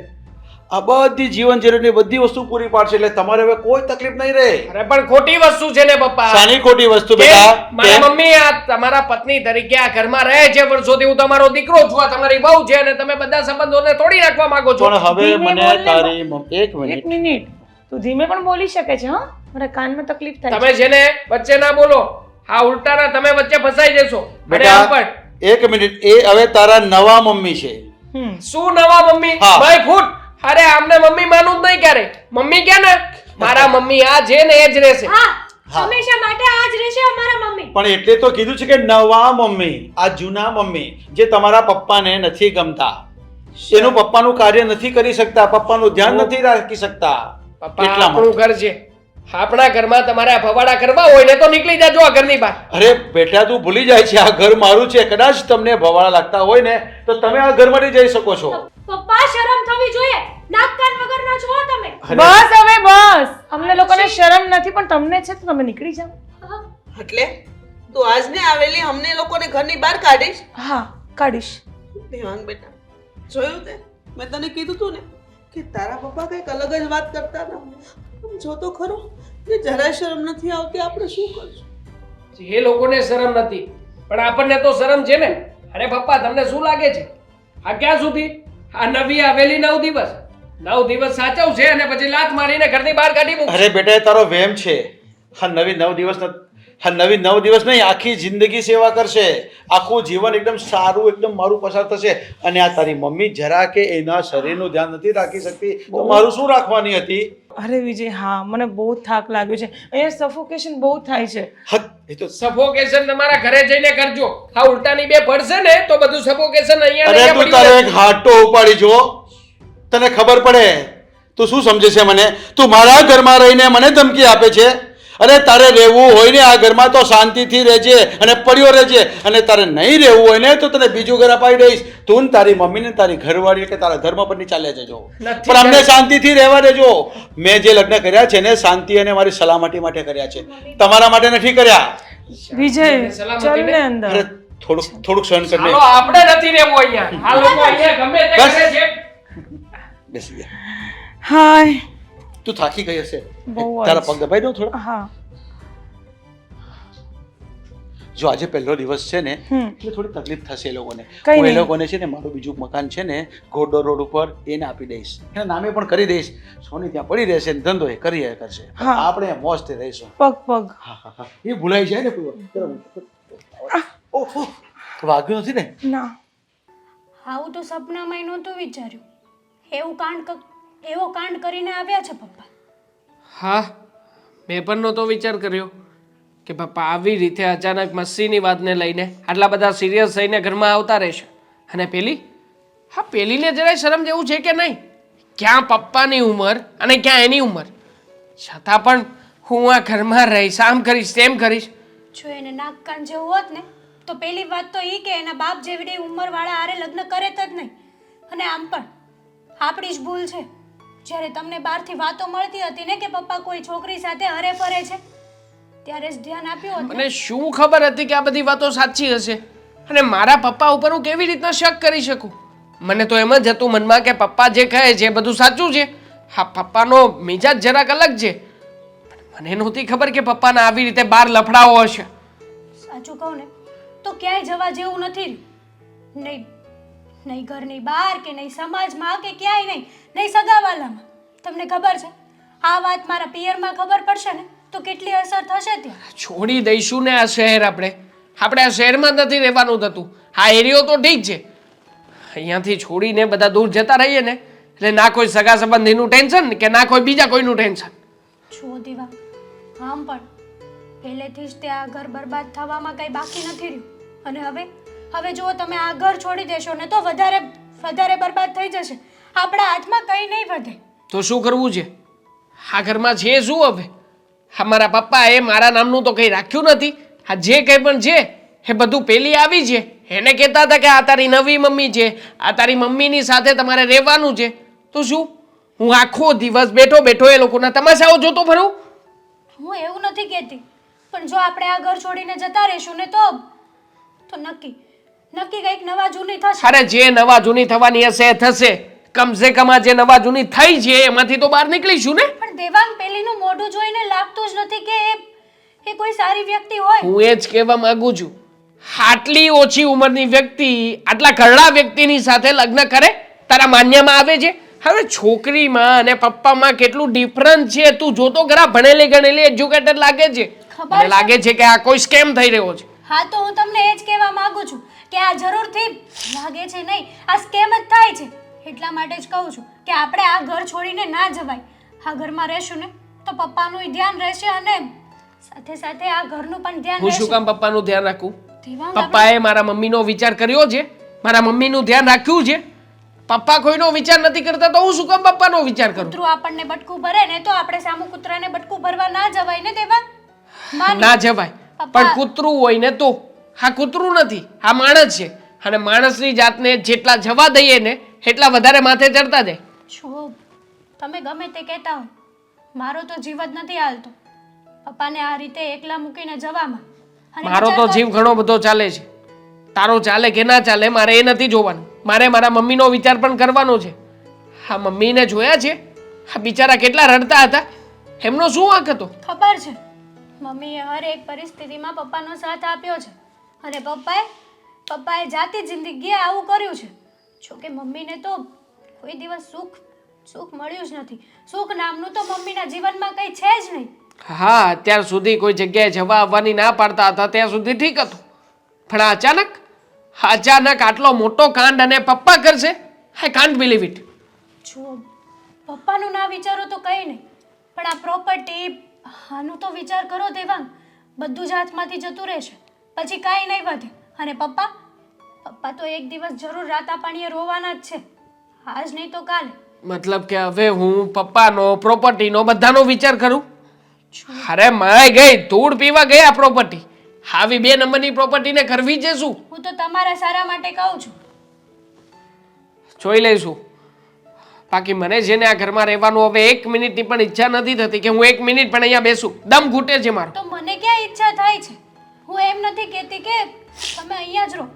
આ બધી જીવન જરૂરની બધી વસ્તુ પૂરી પાડશે એટલે તમારે હવે કોઈ તકલીફ નહીં રહે. અરે પણ ખોટી વસ્તુ છે ને પપ્પા. સાની ખોટી વસ્તુ બેટા? મારા મમ્મી આ તમારા પત્ની તરીકે આ ઘરમાં રહે છે વર્ષોથી. હું તમારો દીકરો છું, આ તમારી બહુ છે અને તમે બધા સંબંધોને તોડી નાખવા માંગો છો. પણ હવે ધીમે મને બોલ ને. તારી એક એક મિનિટ. મિનિટ, તું ધીમે પણ બોલી શકે છે. હા, મારા કાનમાં તકલીફ થાય તમે છે ને વચ્ચે ના બોલો. હા, ઉલટાના તમે વચ્ચે ફસાઈ જશો. અને આમ બેટા પણ એક મિનિટ, એ હવે તારા નવા મમ્મી છે. હમ. શું નવા મમ્મી? હા. ભાઈ ફૂટ. અરે આમને મમ્મી માનું જ નહીં ક્યારે. મમ્મી ક્યાં ને મારા મમ્મી આ છે ને એ જ રહેશે. હા, હંમેશા માટે આ જ રહેશે અમારા મમ્મી. પણ એટલે તો કીધું છે કે નવા મમ્મી. આ જૂના મમ્મી જે તમારા પપ્પાને નથી ગમતા, એનું પપ્પાનું કાર્ય નથી કરી શકતા, પપ્પાનું ધ્યાન નથી રાખી શકતા. પપ્પા એટલા માટે. આપણું ઘર છે. આપણા ઘરમાં તમારે આ ભવાડા કરવા હોય ને તો નીકળી જાજો આ ઘરની બહાર. અરે બેટા, તું ભૂલી જાય છે આ ઘર મારું છે. કદાચ તમને ભવાડા લાગતા હોય ને તો તમે આ ઘરમાંથી જઈ શકો છો. પપ્પા, શરમ થવી જોઈએ. નાક કાન વગરના છો તમે. અરે, બસ હવે બસ. અમને લોકોને શરમ નથી પણ તમને છે તો તમે નીકળી જાઓ. એટલે તું આજને આવેલી અમને લોકોને ઘરની બહાર કાઢીશ? હા, કાઢીશ. દેવાંગ બેટા, જોયું તે મેં તને કીધું તું ને કે તારા પપ્પા કંઈક અલગ જ વાત કરતા હતા. આમ જો તો ખરો કે જરાય શરમ નથી આવતી. આપણે શું કરશું? એ લોકોને શરમ નથી પણ આપણને તો શરમ છે ને. અરે પપ્પા, તમને શું લાગે છે આ ક્યાં સુધી? આ નવી આવેલી 9 દિવસ 9 દિવસ સાચવશે અને પછી લાત મારીને ઘરની બહાર કાઢી મૂકશે. અરે બેટા, એ તારો વહેમ છે. આ નવી 9 દિવસ નવી 9 દિવસ નહીં, આખી જિંદગી સેવા કરશે. આખું જીવન એકદમ સારું, એકદમ મારું પસાર થશે. અને આ તારી મમ્મી જરા કે એના શરીરનું ધ્યાન નથી રાખી શકતી તો મારું શું રાખવાની હતી? અરે વિજય, હા, મને બહુ થાક લાગ્યો છે. અહીંયા સફોકેશન બહુ થાય છે. હદ, એ તો સફોકેશન તમારા ઘરે જઈને કરજો. આ ઉલટાની બે પડશે ને તો બધું સફોકેશન અહીંયા ને અરે અહીંયા તું પડ્યું તારો રહેશે. એક હાટો ઉપાડી જો, તને ખબર પડે. તું શું સમજે છે મને? તું મારા ઘરમાં રહીને મને ધમકી આપે છે? અરે તારે રહેવું હોય ને આ ઘરમાં તો શાંતિથી રહેજે અને પડ્યો રહેજે. અને તારે નહીં રહેવું હોય ને તો તને બીજું ઘર અપાઈ દઈશ. તું ને તારી મમ્મી ને તારી ઘરવાળી કે તારા ધર્મપત્ની ચાલ્યા જજો. નથી પણ અમને કરવી. શાંતિથી રહેવા દેજો. મેં જે લગ્ન કર્યા છે ને શાંતિ અને મારી સલામતી માટે કર્યા છે, તમારા માટે નથી કર્યા. વિજય, સલામતી ચાલ ને? ને અંદર. અરે થોડુંક સહન કર ચાલો, આપણે નથી રહેવું અહીંયા. આ લોકો અહીંયા ગમે તે બસ. કરે છે. બેસી જા. હાય, તું થાકી ગઈ હશે, બહુ જ. તારા પગ દબાઈ દઉં થોડા? હા. જો આજે પહેલો દિવસ છે ને હમ. એટલે થોડી તકલીફ થશે એ લોકોને. કઈ હું એ નહીં. લોકોને છે ને મારું બીજું મકાન છે ને ઘોડો રોડ ઉપર એને આપી દઈશ, એના નામે પણ કરી દઈશ. સોની ત્યાં પડી રહેશે ને ધંધો એ કરી કરશે. હા. આપણે મોજથી રહીશું. પગ. હા હા હા, એ ભૂલાઈ જાય ને કોઈ વાર. ઓહો, વાગ્યું નથી ને? ના. આવું તો સપનામાં નહોતું વિચાર્યું. એવો કાંડ કરીને આવ્યા છે પપ્પા. હા, મેં પણ નહોતો વિચાર કર્યો કે પપ્પા આવી રીતે અચાનક મસ્તીની વાતને લઈને આટલા બધા સિરિયસ થઈને ઘરમાં આવતા રહેશે? અને પેલી, હા પેલીને જરાય શરમ જેવું છે કે નહીં? ક્યાં પપ્પાની ઉંમર અને ક્યાં એની ઉંમર, છતાં પણ હું આ ઘરમાં રહીશ, આમ કરીશ તેમ કરીશ. જો એને નાક કાન જેવું હોત ને તો પહેલી વાત તો એ કે એના બાપ જેવડી ઉંમરવાળા હારે લગ્ન કરે જ નહીં. અને આમ પણ આપણી જ ભૂલ છે. જ્યારે તમને બહારથી વાતો મળતી હતી ને કે પપ્પા કોઈ છોકરી સાથે હરે ફરે છે, ત્યારે જ ધ્યાન આપ્યું હતું. મને શું ખબર હતી કે આ બધી વાતો સાચી હશે? અને મારા પપ્પા ઉપર હું કેવી રીતના શક કરી શકું? મને તો એમ જ હતું મનમાં કે પપ્પા જે કહે છે એ બધું સાચું છે. હા, પપ્પાનો મિજાજ જરાક અલગ છે. મને નહોતી ખબર કે પપ્પાના આવી રીતે બાર લફડાઓ હશે. સાચું કહું ને તો ક્યાંય જવા જેવું નથી રહ્યું. નહીં ઘરની બહાર કે નહીં સમાજમાં કે ક્યાંય નહીં, નહીં સગાવાલામાં. તમને ખબર છે આ વાત મારા પિયરમાં ખબર પડશે ને તો કેટલી અસર થશે ત્યાં. છોડી દઈશું ને આ શહેર આપણે આ શહેરમાં જ નથી રહેવાનું થતું. આ એરિયો તો ઠીક છે, અહીંયાથી છોડીને બધા દૂર જતા રહીએ ને એટલે ના કોઈ સગા સંબંધીનું ટેન્શન કે ના કોઈ બીજા કોઈનું ટેન્શન. છો દીવા, આમ પણ પહેલેથી જ તે આ ઘર બરબાદ થવામાં કંઈ બાકી નથી રહ્યું. અને હવે જો તમે આ ઘર છોડી દેશો ને તો વધારે બરબાદ થઈ જશે. આપણા હાથમાં કંઈ નહીં વધે. તો શું કરવું છે? આ ઘરમાં છે શું હવે? મારા પપ્પાએ મારા નામનું તો કંઈ રાખ્યું નથી. આ જે કંઈ પણ છે એ બધું પેલી આવી છે એને કહેતા હતા કે આ તારી નવી મમ્મી છે, આ તારી મમ્મીની સાથે તમારે રહેવાનું છે. તો શું હું આખો દિવસ બેઠો બેઠો એ લોકોના તમાશાઓ જોતો ફરું? હું એવું નથી કહેતી, પણ જો આપણે આ ઘર છોડીને જતા રહીશું ને તો નક્કી કંઈક નવા જૂની થશે. અરે જે નવા જૂની થવાની હશે એ થશે. કમસે કમ આ જે નવા જૂની થઈ છે એમાંથી તો બહાર નીકળીશું ને. પણ દેવાંગ પેલીનું મોઢું જોઈને લાગતું જ નથી કે એ કોઈ સારી વ્યક્તિ હોય. હું એ જ કહેવા માંગુ છું, આટલી ઓછી ઉંમરની વ્યક્તિ આટલા ઘરડા વ્યક્તિની સાથે લગ્ન કરે તારા માન્યમાં આવે છે? હવે છોકરીમાં અને પપ્પામાં કેટલું ડિફરન્સ છે તું જોતો ખરા. ભણેલી ગણેલી એજ્યુકેટેડ લાગે છે, મને લાગે છે કે આ કોઈ સ્કેમ થઈ રહ્યો છે. હા, તો હું તમને એ જ કહેવા માંગુ છું કે આ જરૂરથી લાગે છે નહીં, આ સ્કેમ જ થાય છે. એટલા માટે જ કહું છું કે આપણે આ ઘર છોડીને ના જવાય. આ ઘરમાં રહેશું ને તો પપ્પાનું ધ્યાન રહેશે અને સાથે સાથે આ ઘરનું પણ ધ્યાન હું રહેશે. શું કામ પપ્પાનું ધ્યાન રાખું? દેવાંગ, પપ્પાએ મારા મમ્મીનો વિચાર કર્યો છે, મારા મમ્મીનું ધ્યાન રાખ્યું છે. પપ્પા કોઈનો વિચાર નથી કરતા તો હું શું કામ પપ્પાનો વિચાર કરું? કૂતરું આપણને બટકું ભરે ને તો આપણે સામું કૂતરાને બટકું ભરવા ના જવાય ને દેવાંગ. ના જવાય, પણ કૂતરું હોય ને તો. હા, કૂતરું નથી, આ માણસ છે. અને માણસની જાતને જેટલા જવા દઈએ ને એટલા વધારે માથે ચડતા જાય. છો તમે ગમે તે કહેતા હોય, મારો તો જીવ જ નથી હાલતો પપ્પાને આ રીતે એકલા મૂકીને જવામાં. અને મારો તો જીવ ઘણો બધો ચાલે છે. તારો ચાલે કે ના ચાલે મારે એ નથી જોવાનું. મારે મારા મમ્મીનો વિચાર પણ કરવાનો છે. હા, મમ્મીને જોયા છે, આ બિચારા કેટલા રડતા હતા. એમનો શું વાંક હતો? ખબર છે, મમ્મીએ હર એક પરિસ્થિતિમાં પપ્પાનો સાથ આપ્યો છે. અને પપ્પાએ જાતે જિંદગીએ આવું કર્યું છે. જોકે મમ્મીને તો કોઈ દિવસ સુખ મળ્યું જ નથી. સુખ નામનું તો મમ્મીના જીવનમાં કંઈ છે જ નહીં. હા, અત્યાર સુધી કોઈ જગ્યાએ જવા આવવાની ના પાડતા હતા ત્યાં સુધી ઠીક હતું, પણ અચાનક આટલો મોટો કાંડ અને પપ્પા કરશે? I can't believe it. જો પપ્પાનું ના વિચારો તો કંઈ નહીં, પણ આ પ્રોપર્ટી આનું તો વિચાર કરો દેવાંગ. બધું જ હાથમાંથી જતું રહેશે પછી કાંઈ નહીં વધે. અને પપ્પા તો એક દિવસ જરૂર રાતા પાણીએ રોવાના જ છે, આજ નહીં તો કાલે. મતલબ કે હવે હું પપ્પાનો પ્રોપર્ટીનો બધાનો વિચાર કરું? અરે માય ગઈ, ધૂળ પીવા ગયા પ્રોપર્ટી. આવી 2 નંબરની પ્રોપર્ટીને કરવી છે શું? હું તો તમારા સારા માટે કહું છું. જોઈ લઈશું. બાકી મને છે ને આ ઘરમાં રહેવાનું હવે 1 મિનિટની પણ ઈચ્છા નથી થતી કે હું 1 મિનિટ પણ અહીંયા બેસું. દમ ઘૂટે છે મારો. તો મને ક્યાં ઈચ્છા થાય છે? હું એમ નથી કહેતી કે તમે અહીંયા જ રહો.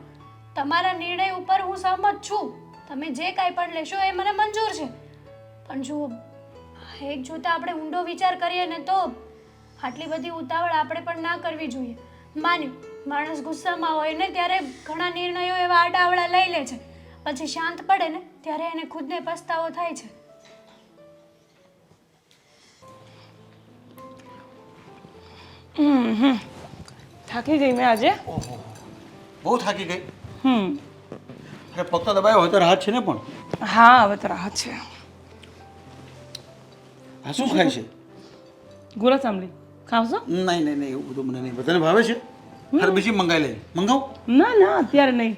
તમારા નિર્ણય ઉપર હું સહમત છું. તમે જે કાંઈ પણ લેશો એ મને મંજૂર છે. પણ જો એક જોતા આપણે ઊંડો વિચાર કરીએ ને તો આટલી બધી ઉતાવળ આપણે પણ ના કરવી જોઈએ. માન્યું, માણસ ગુસ્સામાં હોય ને ત્યારે ઘણા નિર્ણયો એવા આડાવડા લઈ લે છે, પછી શાંત પડે ને ત્યારે એને ખુદને પસ્તાવો થાય છે. થાકી ગઈ મેં આજે. બહુ થાકી ગઈ. અરે પગ તો દબાયો હોય તો રાહત છે ને? પણ હા, હવે તો રાહત છે. આ શું ખાય છે? ગુલાબ જાંબલી. ખાવશો? નહીં નહીં નહીં, એવું બધું મને નહીં. બધાને ભાવે છે. અરે બીજી મંગાવી લે. મંગાવું? ના ના અત્યારે નહીં.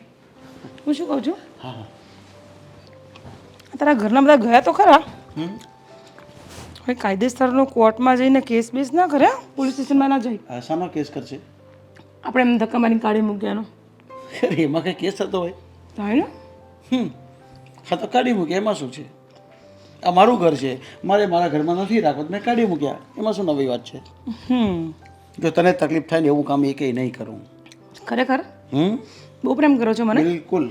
હું શું કહું છું, હા હા. તારા ઘરના બધા ગયા તો ખરા, હમ. હવે કાયદેસરનો કોર્ટમાં જઈને કેસ બેસ ના કરે, પોલીસ સ્ટેશનમાં ના જાય. આ શાનો કેસ કરશે? આપણે એમ ધક્કા મારીને કાઢી મૂક્યાનો અરે એમાં કઈ કેસ થતો હોય? થાય ને. હા તો કાઢી મૂકે, એમાં શું છે? આ મારું ઘર છે, મારે મારા ઘરમાં નથી રાખવું તો મેં કાઢી મૂક્યા, એમાં શું નવી વાત છે? જો તને તકલીફ થાય ને એવું કામ એ કંઈ નહીં કરું. ખરેખર બહુ પ્રેમ કરો છો મને. બિલકુલ.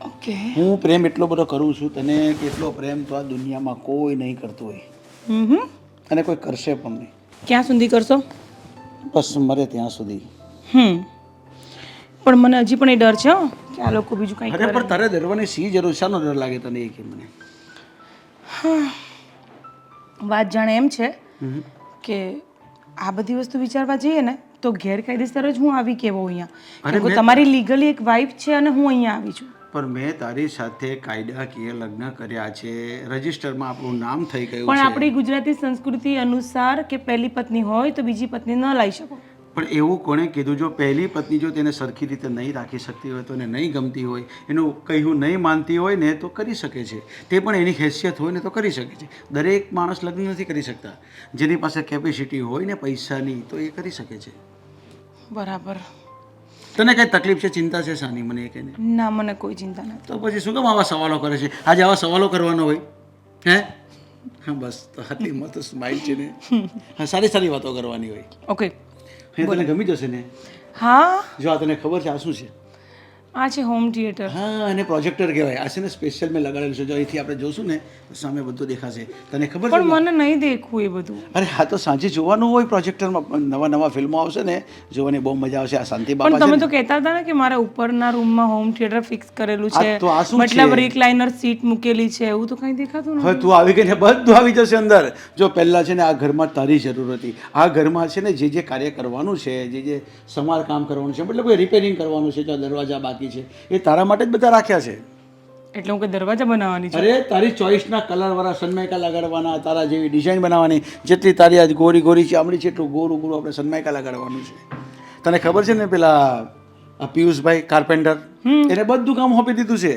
ઓકે. હું પ્રેમ એટલો બધો કરું છું તને કે એટલો પ્રેમ તો આ દુનિયામાં કોઈ નહીં કરતું હોય, અને કોઈ કરશે પણ નહીં. ક્યાં સુધી કરશો? બસ મરે ત્યાં સુધી. પણ મને હજી પણ એ ડર છે હો, કે આ લોકો બીજું કંઈ અરે પણ તારે ડરવાની શી જરૂર? શાનો ડર લાગે તને એ કે મને? વાત જાણે એમ છે કે આ બધી વસ્તુ વિચારવા જઈએ ને તો ગેરકાયદેસર જ હું આવી કેવો અહીંયા, કેમ કે તમારી લીગલી એક વાઇફ છે અને હું અહીંયા આવી છું. પણ મેં તારી સાથે કાયદાકીય લગ્ન કર્યા છે, રજિસ્ટરમાં આપણું નામ થઈ ગયું પણ છે. આપણી ગુજરાતી સંસ્કૃતિ અનુસાર કે પહેલી પત્ની હોય તો બીજી પત્ની ન લાવી શકો. પણ એવું કોણે કીધું? જો પહેલી પત્ની જો તેને સરખી રીતે નહીં રાખી શકતી હોય તો એને નહીં ગમતી હોય, એનું કહ્યું નહીં માનતી હોય ને તો કરી શકે છે. તે પણ એની હેસિયત હોય ને તો કરી શકે છે. દરેક માણસ લગ્ન નથી કરી શકતા. જેની પાસે કેપેસિટી હોય ને પૈસાની તો એ કરી શકે છે. બરાબર. તને કઈ તકલીફ છે, ચિંતા છે શાની? મને એ કહીને. ના, મને કોઈ ચિંતા નથી. તો પછી શું કામ આવા સવાલો કરે છે? આજે આવા સવાલો કરવાનો હોય હે? હા બસ, તો આટલી મત સ્માઇલ છે ને. હા, સારી સારી વાતો કરવાની હોય. ઓકે. હે, તને ગમી જશે ને? હા, જો આ તને ખબર છે આ શું છે? આ છે હોમ થિયેટર. હા, અને પ્રોજેક્ટર કહેવાય. આ છે ને સ્પેશિયલ મેં લગાડેલું છે. જો અહીંથી આપણે જોશું ને તો સામે બધું દેખાશે. તને ખબર છે? પણ મને નહીં દેખવું એ બધું. અરે હા, તો સાંજે જોવાનું હોય પ્રોજેક્ટરમાં. નવા નવા ફિલ્મો આવશે ને, જોવાની બહુ મજા આવશે. આ શાંતિ પણ બાપા તમે છે તો કહેતા હતા ને કે મારા ઉપરના રૂમમાં હોમ થિયેટર ફિક્સ કરેલું છે, તો આ શું મતલબ છે? રિક્લાઇનર સીટ મૂકેલી છે, એવું તો કંઈ દેખાતું હવે નથી. તું આવી ગઈ ને બધું આવી જશે અંદર. જો પહેલાં છે ને આ ઘરમાં તારી જરૂર હતી. આ ઘરમાં છે ને જે કાર્ય કરવાનું છે, જે સમારકામ કરવાનું છે, મતલબ રિપેરિંગ કરવાનું છે, જો દરવાજા બાકી છે, એ તારા માટે જ બધા રાખ્યા છે. એટલે હું કે દરવાજા બનાવવાની છે. અરે તારી ચોઈસના કલરવાળા સનમાઇકા લગાડવાના, તારા જેવી ડિઝાઇન બનાવવાની. જેટલી તારી આજ ગોરી ગોરી ચામડી છે એટલું ગોરું ગોરું આપણે સનમાઇકા લગાડવાનું છે. તને ખબર છે ને પેલા આ પિયુષભાઈ કાર્પેન્ટર, એને બધું કામ સોંપી દીધું છે.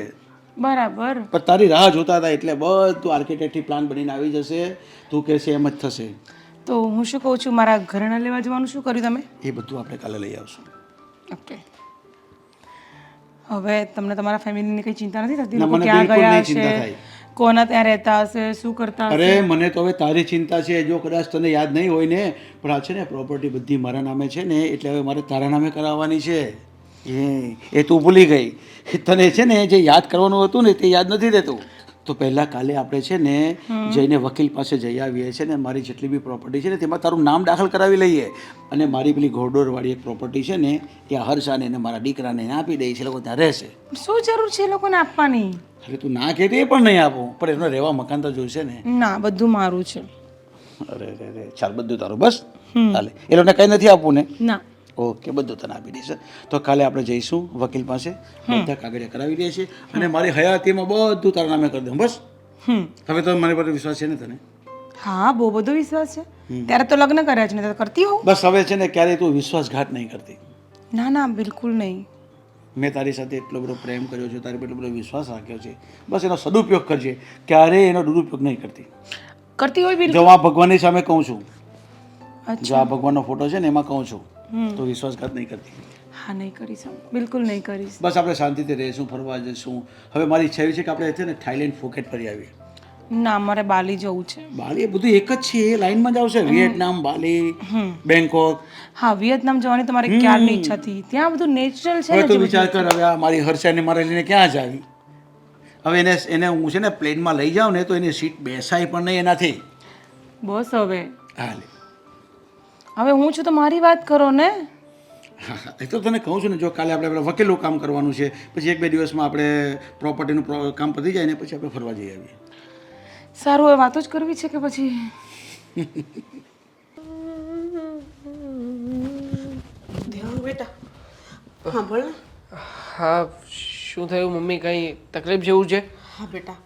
બરાબર. પણ તારી રાહ જોતા હતા એટલે બધું આર્કિટેક્ટથી પ્લાન બનીને આવી જશે. તું કહેશે એમ જ થશે. તો હું શું કહું છું, મારા ઘરેણા લેવા જવાનું શું કર્યું તમે? એ બધું આપણે કાલે લઈ આવશું. ઓકે. હવે તમને તમારા ફેમિલીની કઈ ચિંતા નથી થતી? ના, લોકો મને ક્યાં બિલકુલ ગયા નહીં ચિંતા હશે, થાય. કોના ત્યાં રહેતા હશે, શું કરતા હશે? અરે મને તો હવે તારી ચિંતા છે. જો કદાચ તને યાદ નહીં હોય ને, પણ આ છે ને પ્રોપર્ટી બધી મારા નામે છે ને, એટલે હવે મારે તારા નામે કરાવવાની છે. એ તું ભૂલી ગઈ. તને છે ને જે યાદ કરવાનું હતું ને તે યાદ નથી રહેતું. તો પહેલાં કાલે આપણે છે ને જઈને વકીલ પાસે જઈ આવીએ છે ને, મારી જેટલી બી પ્રોપર્ટી છે ને તેમાં તારું નામ દાખલ કરાવી લઈએ. અને મારી પેલી ઘોડદોરવાળી એક પ્રોપર્ટી છે ને એ હર્ષાને અને મારા દીકરાને આપી દઈએ છે. લોકો ત્યાં રહેશે. શું જરૂર છે એ લોકોને આપવાની? અરે તું ના કહેતી એ પણ નહીં આપું, પણ એનો રહેવા મકાન તો જોઈશે ને. ના, બધું મારું છે. અરે રે ચાલ, બધું તારું બસ. ચાલે, એ લોકોને કંઈ નથી આપવું ને? ના. ઓકે, બધું તને આપી દઈશ. તો કાલે આપણે જઈશું વકીલ પાસે, બધા કાગળિયા કરાવી દઈએ છીએ અને મારી હયાતીમાં બધું તારા નામે કરી દઉં. બસ. હવે તો મને પર વિશ્વાસ છે ને તને? હા, બહુ બધો વિશ્વાસ છે. ત્યારે તો લગ્ન કર્યા છે ને, તો કરતી હોઉં. બસ હવે છે ને ક્યારેય તું વિશ્વાસઘાત નહીં કરતી. ના ના, બિલકુલ નહીં. મેં તારી સાથે એટલો બધો પ્રેમ કર્યો છે, તારી પર એટલો બધો વિશ્વાસ રાખ્યો છે. બસ એનો સદુપયોગ કરજે, ક્યારેય એનો દુરુપયોગ નહીં કરતી. કરતી હોય બિલકુલ. જો આ ભગવાનની સામે કહું છું, જો આ ભગવાનનો ફોટો છે ને એમાં કહું છું, તો વિશ્વાસઘાત નહીં કરતી. હા, નહીં કરીશ, બિલકુલ નહીં કરીશ. બસ આપણે શાંતિથી રહીશું, ફરવા જઈશું. હવે મારી ઈચ્છા એવી છે કે આપણે છે ને થાઈલેન્ડ ફુકેટ ફરી આવીએ. ના, મારે બાલી જવું છે. બાલી એ બધું એક જ છે, એ લાઈનમાં જ આવશે. વિયેટનામ, બાલી, બેંકોક. હા, વિયેતનામ જવાની તો મારી ક્યારની ઈચ્છા હતી. ત્યાં બધું નેચરલ છે હવે ને. તો વિચાર કર, હવે આ મારી હર્ષાને મારે લઈને ક્યાં જ આવી. હવે એને હું છે ને પ્લેનમાં લઈ જાઉં ને તો એની સીટ બેસાય પણ નહીં એનાથી. બસ હવે. હા લે. હવે હું છું તો મારી વાત કરો ને. હા, એ તો તને કહું છું ને. જો કાલે આપણે વકીલનું કામ કરવાનું છે, પછી 1-2 દિવસમાં આપણે પ્રોપર્ટીનું કામ પતી જાય ને પછી આપણે ફરવા જઈ આવીએ. સારું, હવે વાતો જ કરવી છે કે પછી? દેવ બેટા, હા બોલ ને. હા, શું થયું મમ્મી? કંઈ તકલીફ જેવું છે? હા બેટા,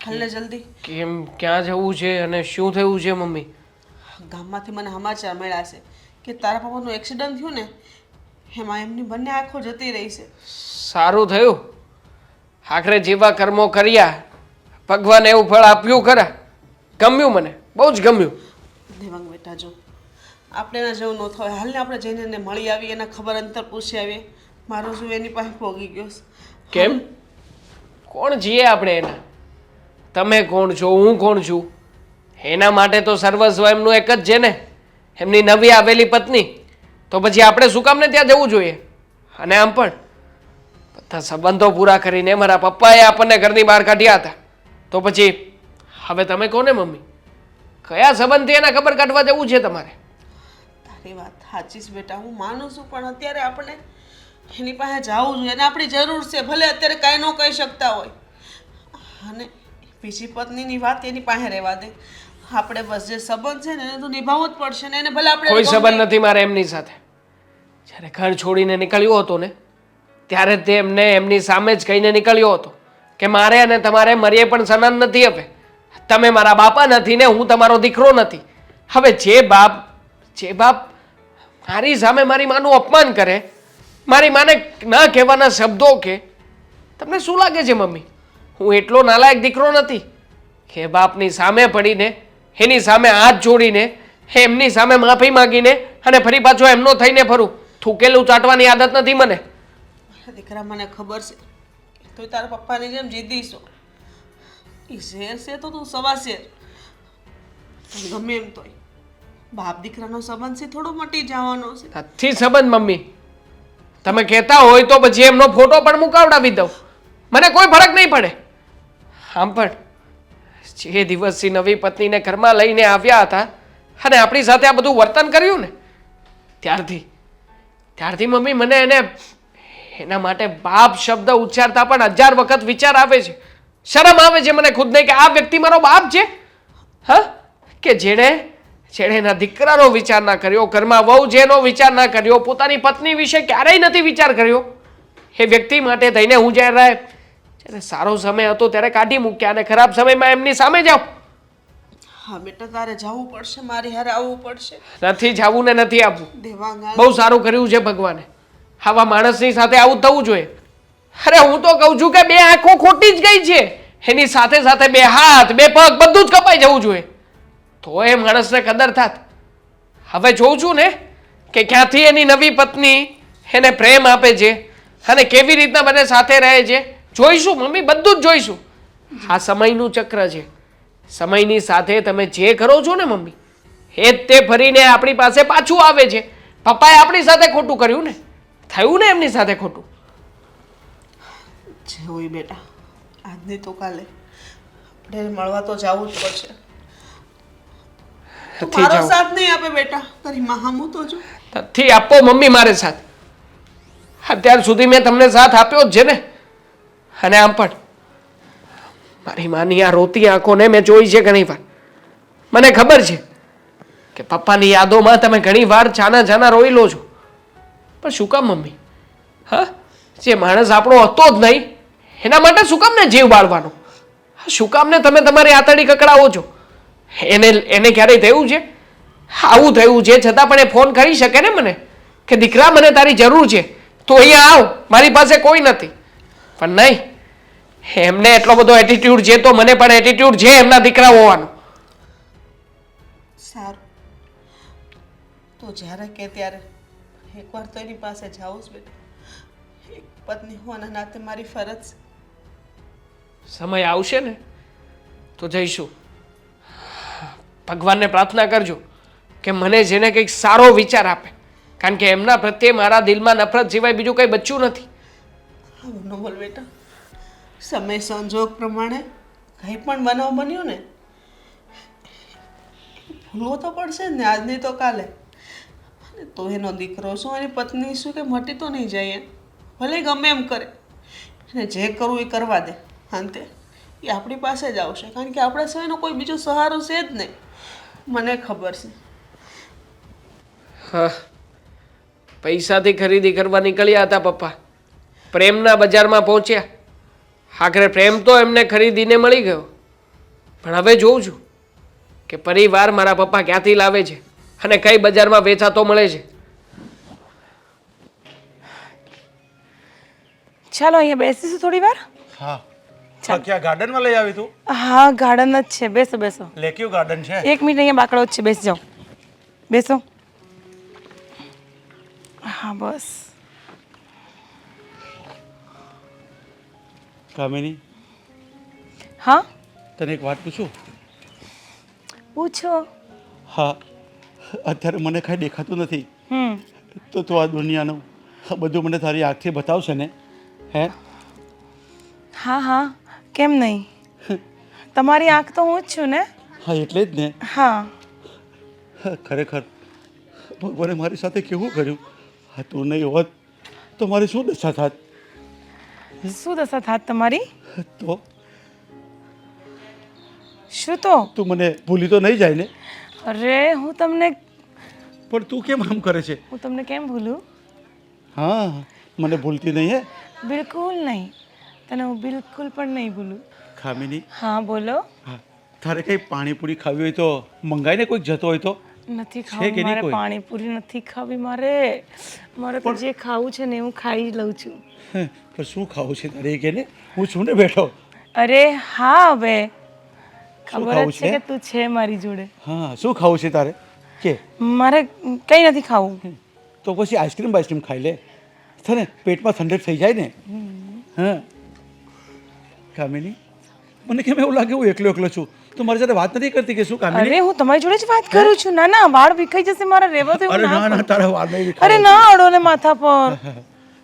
હાલ ને જલ્દી. કેમ, ક્યાં જવું છે અને શું થયું છે મમ્મી? ગામમાંથી મને સમાચાર મળ્યા છે કે તારા પપ્પાનું એક્સિડન્ટ થયું ને એમાં એમની બંને આંખો જતી રહી છે. સારું થયું. આખરે જેવા કર્મો કર્યા ભગવાને એવું ફળ આપ્યું ખરા. ગમ્યું મને, બહુ જ ગમ્યું. દેવાંગ બેટા જો આપણે એના જેવું ન થાય. હાલને આપણે જઈને એને મળી આવીએ, એના ખબર અંતર પૂછી આવીએ. મારો શું એની પાસે પોગી ગયો છે. કેમ? કોણ છીએ આપણે એના? તમે કોણ છો, હું કોણ છું? એના માટે તો સર્વસ્વ એમનું એક જ છે ને, એમની નવી આવેલી પત્ની. તો પછી આપણે શું કામ ને ત્યાં જવું જોઈએ? અને આમ પણ બધા સંબંધો પૂરા કરીને મારા પપ્પાએ આપણને ઘરની બહાર કાઢ્યા હતા. તો પછી હવે તમે કોને મમ્મી? કયા સંબંધથી એના ખબર કાઢવા જવું છે તમારે? તારી વાત સાચી છે બેટા, હું માનું છું, પણ અત્યારે આપણે એની પાસે જવું જોઈએ. એને આપણી જરૂર છે, ભલે અત્યારે કાંઈ ન કહી શકતા હોય. અને બીજી પત્નીની વાત એની પાસે રહેવા દે. આપણે બસ જે સંબંધ છે ને એને તો નિભાવવો જ પડશે ને. એને ભલે આપણે કોઈ સંબંધ નથી મારે એમની સાથે. જ્યારે ઘર છોડીને નીકળ્યો હતો ને ત્યારે તે એમને એમની સામે જ કહીને નીકળ્યો હતો કે મારે અને તમારે મરીએ પણ સનન નથી. હવે તમે મારા બાપા નથી ને હું તમારો દીકરો નથી. હવે જે બાપ મારી સામે મારી માનું અપમાન કરે, મારી માને ન કહેવાના શબ્દો કે, તમને શું લાગે છે મમ્મી હું એટલો નાલાયક દીકરો નથી કે બાપની સામે પડીને એની સામે હાથ જોડીને એમની સામે માફી માંગીને અને ફરી પાછો એમનો થઈને ફરું? થૂકેલું ચાટવાની આદત નથી મને. દીકરા મને ખબર છે તું તારા પપ્પાની જેમ જીદી છો. એ શેર છે તો તું સવા શેર. ગમે એમ તોય બાપ દીકરાનો સંબંધ છે થોડો મટી જવાનો છે. નથી સંબંધ મમ્મી. તમે કહેતા હોય તો પછી એમનો ફોટો પણ મુકાવડાવી દઉં, મને કોઈ ફરક નહીં પડે. આમ પણ જે દિવસથી નવી પત્નીને ઘરમાં લઈને આવ્યા હતા અને આપણી સાથે આ બધું વર્તન કર્યું ને ત્યારથી મમ્મી મને એના માટે બાપ શબ્દ ઉચ્ચારતા પણ 1000 વખત વિચાર આવે છે. શરમ આવે છે મને ખુદને કે આ વ્યક્તિ મારો બાપ છે. હા, કે જેણે એના દીકરાનો વિચાર ના કર્યો, ઘરમાં વહુ જેનો વિચાર ના કર્યો, પોતાની પત્ની વિશે ક્યારેય નથી વિચાર કર્યો. એ વ્યક્તિ માટે થઈને હું જ્યારે સારો સમય હતો ત્યારે કાઢી મૂક્યા અને ખરાબ સમયમાં એમની સામે જાઉં. હા બેટા, તારે જવું પડશે, મારી હારે આવવું પડશે. નથી જવું ને નથી આવવું. દેવાંગ બહુ સારું કર્યું છે ભગવાને. આવા માણસની સાથે આવું થવું જોઈએ. અરે હું તો કહું છું કે 2 આંખો ખોટી જ ગઈ છે, એની સાથે સાથે 2 હાથ 2 પગ બધું જ કપાઈ જવું જોઈએ તો એ માણસને કદર થાત. હવે જોઉં છું ને કે ક્યાંથી એની નવી પત્ની એને પ્રેમ આપે છે અને કેવી રીતના બંને સાથે રહે છે. જોઈશું મમ્મી, બધું જ જોઈશું. આ સમયનું ચક્ર છે. સમયની સાથે તમે જે કરો છો ને મમ્મી એ જ તે ફરીને આપણી પાસે પાછું આવે છે. પપ્પાએ આપણી સાથે ખોટું કર્યું ને, થયું ને એમની સાથે ખોટું. જે હોય બેટા, આજની તો કાલે આપણે મળવા તો જવું જ પડશે. તું નથી મારો જવું. સાથ નહીં આપે બેટા, તારી માં હામું તો જો. નથી આપો મમ્મી મારે સાથ. અત્યાર સુધી મેં તમને સાથ આપ્યો જ છે ને. અને આમ પણ મારી માની આ રોતી આંખોને મેં જોઈ છે ઘણી વાર. મને ખબર છે કે પપ્પાની યાદોમાં તમે ઘણી વાર છાના રોઈ લો છો. પણ શું કામ મમ્મી? હા, જે માણસ આપણો હતો જ નહીં એના માટે શું કામ ને જીવ બાળવાનો? શું કામ ને તમે તમારી આતડી કકડાવો છો? એને ક્યારેય થયું છે આવું થયું છે છતાં પણ એ ફોન કરી શકે ને મને કે દીકરા મને તારી જરૂર છે, તો અહીંયા આવ, મારી પાસે કોઈ નથી. પણ નહીં, એમને એટલો બધો એટીટ્યુડ છે તો મને પણ એટીટ્યુડ છે એમના દીકરા હોવાનો. સારું, તો જ્યારે કે ત્યારે એકવાર તો એની પાસે જાઉં જ બેટા. એક પત્ની હોવાના નાતે મારી ફરજ છે. સમય આવશે ને તો જઈશું. ભગવાનને પ્રાર્થના કરજો કે મને જેને કંઈક સારો વિચાર આપે, કારણ કે એમના પ્રત્યે મારા દિલમાં નફરત સિવાય બીજું કંઈ બચ્યું નથી. આવું ન બોલ બેટા. સમય સંજોગ પ્રમાણે કંઈ પણ બનાવ બન્યો ને ભૂલવો તો પડશે ને આજની તો કાલે. અને તો એનો દીકરો શું એની પત્ની શું કે મટી તો નહીં જાય. ભલે ગમે એમ કરે, અને જે કરવું એ કરવા દે. અંતે એ આપણી પાસે જ આવશે, કારણ કે આપણા સિવાયનો કોઈ બીજો સહારો છે જ નહીં. મને ખબર છે. હા, પૈસાથી ખરીદી કરવા નીકળ્યા હતા પપ્પા. પ્રેમના બજારમાં પહોંચ્યા. આખરે પ્રેમ તો એમને ખરીદીને મળી ગયો. પણ હવે જોઉં છું કે પરિવાર મારા પપ્પા ક્યાંથી લાવે છે અને કઈ બજારમાં વેચાતો મળે છે. ચાલો અહીંયા બેસીશું થોડી વાર. હા ક્યાં ગાર્ડનમાં લઈ આવી તું? હા ગાર્ડન જ છે, બેસો બેસો. લેક્યુ ગાર્ડન છે? 1 મિનિટ, અહીંયા બાકડો જ છે, બેસી જાઓ, બેસો. હા બસ. કામિની, હા તને એક વાત પૂછું? પૂછો. હા, અત્યારે મને કાંઈ દેખાતું નથી, તો તું આ દુનિયાનું બધું મને તારી આંખથી બતાવશે ને? હે? હા હા, કેમ નહીં, તમારી આંખ તો હું જ છું ને. હા એટલે જ ને. હા. ખરેખર ભગવાને મારી સાથે કેવું કર્યું. હા તું નહીં હોત તો મારી શું દશા થાત? શું દશા થાત તમારી? તો શું તો? તું મને ભૂલી તો નહીં જાય ને? અરે હું તમને પણ તું કેમ આમ કરે છે? હું તમને કેમ ભૂલું? હા, મને ભૂલતી નહીં હે? બિલકુલ નહીં, તને હું બિલકુલ પણ નહીં ભૂલું. ખામીની, હા બોલો. હા તારે કંઈ પાણીપુરી ખાવી હોય તો મંગાઈને કોઈક જતો હોય તો? નથી છે કે ખાવું નહીં મારે, કોઈ? પાણીપુરી નથી ખાવી મારે. મારે તો જે ખાવું છે ને હું ખાઈ જ લઉં છું. હે, પણ શું ખાવું છે તારે એ કે ને? હું છું ને બેઠો. અરે હા હવે શું ખબર ખાવું જ છે છે? કે તું છે મારી જોડે. હા, શું ખાવું છે તારે કે? મારે કંઈ નથી ખાવું. તો પછી આઈસ્ક્રીમ બાઈસ્ક્રીમ ખાઈ લે, છે ને પેટમાં ઠંડક થઈ જાય ને. હા કામિની, મને કેમ એવું લાગે હું એકલો એકલો છું? તું મારી સાથે વાત નથી કરતી કે શું કામિની? અરે હું તમારી જોડે જ વાત કરું છું. ના ના, વાળ વિખાઈ જશે મારા, રહેવા દો. અરે ના ના, તારા વાળ નહીં અરે વિખાય. ના અડો ને માથા પર.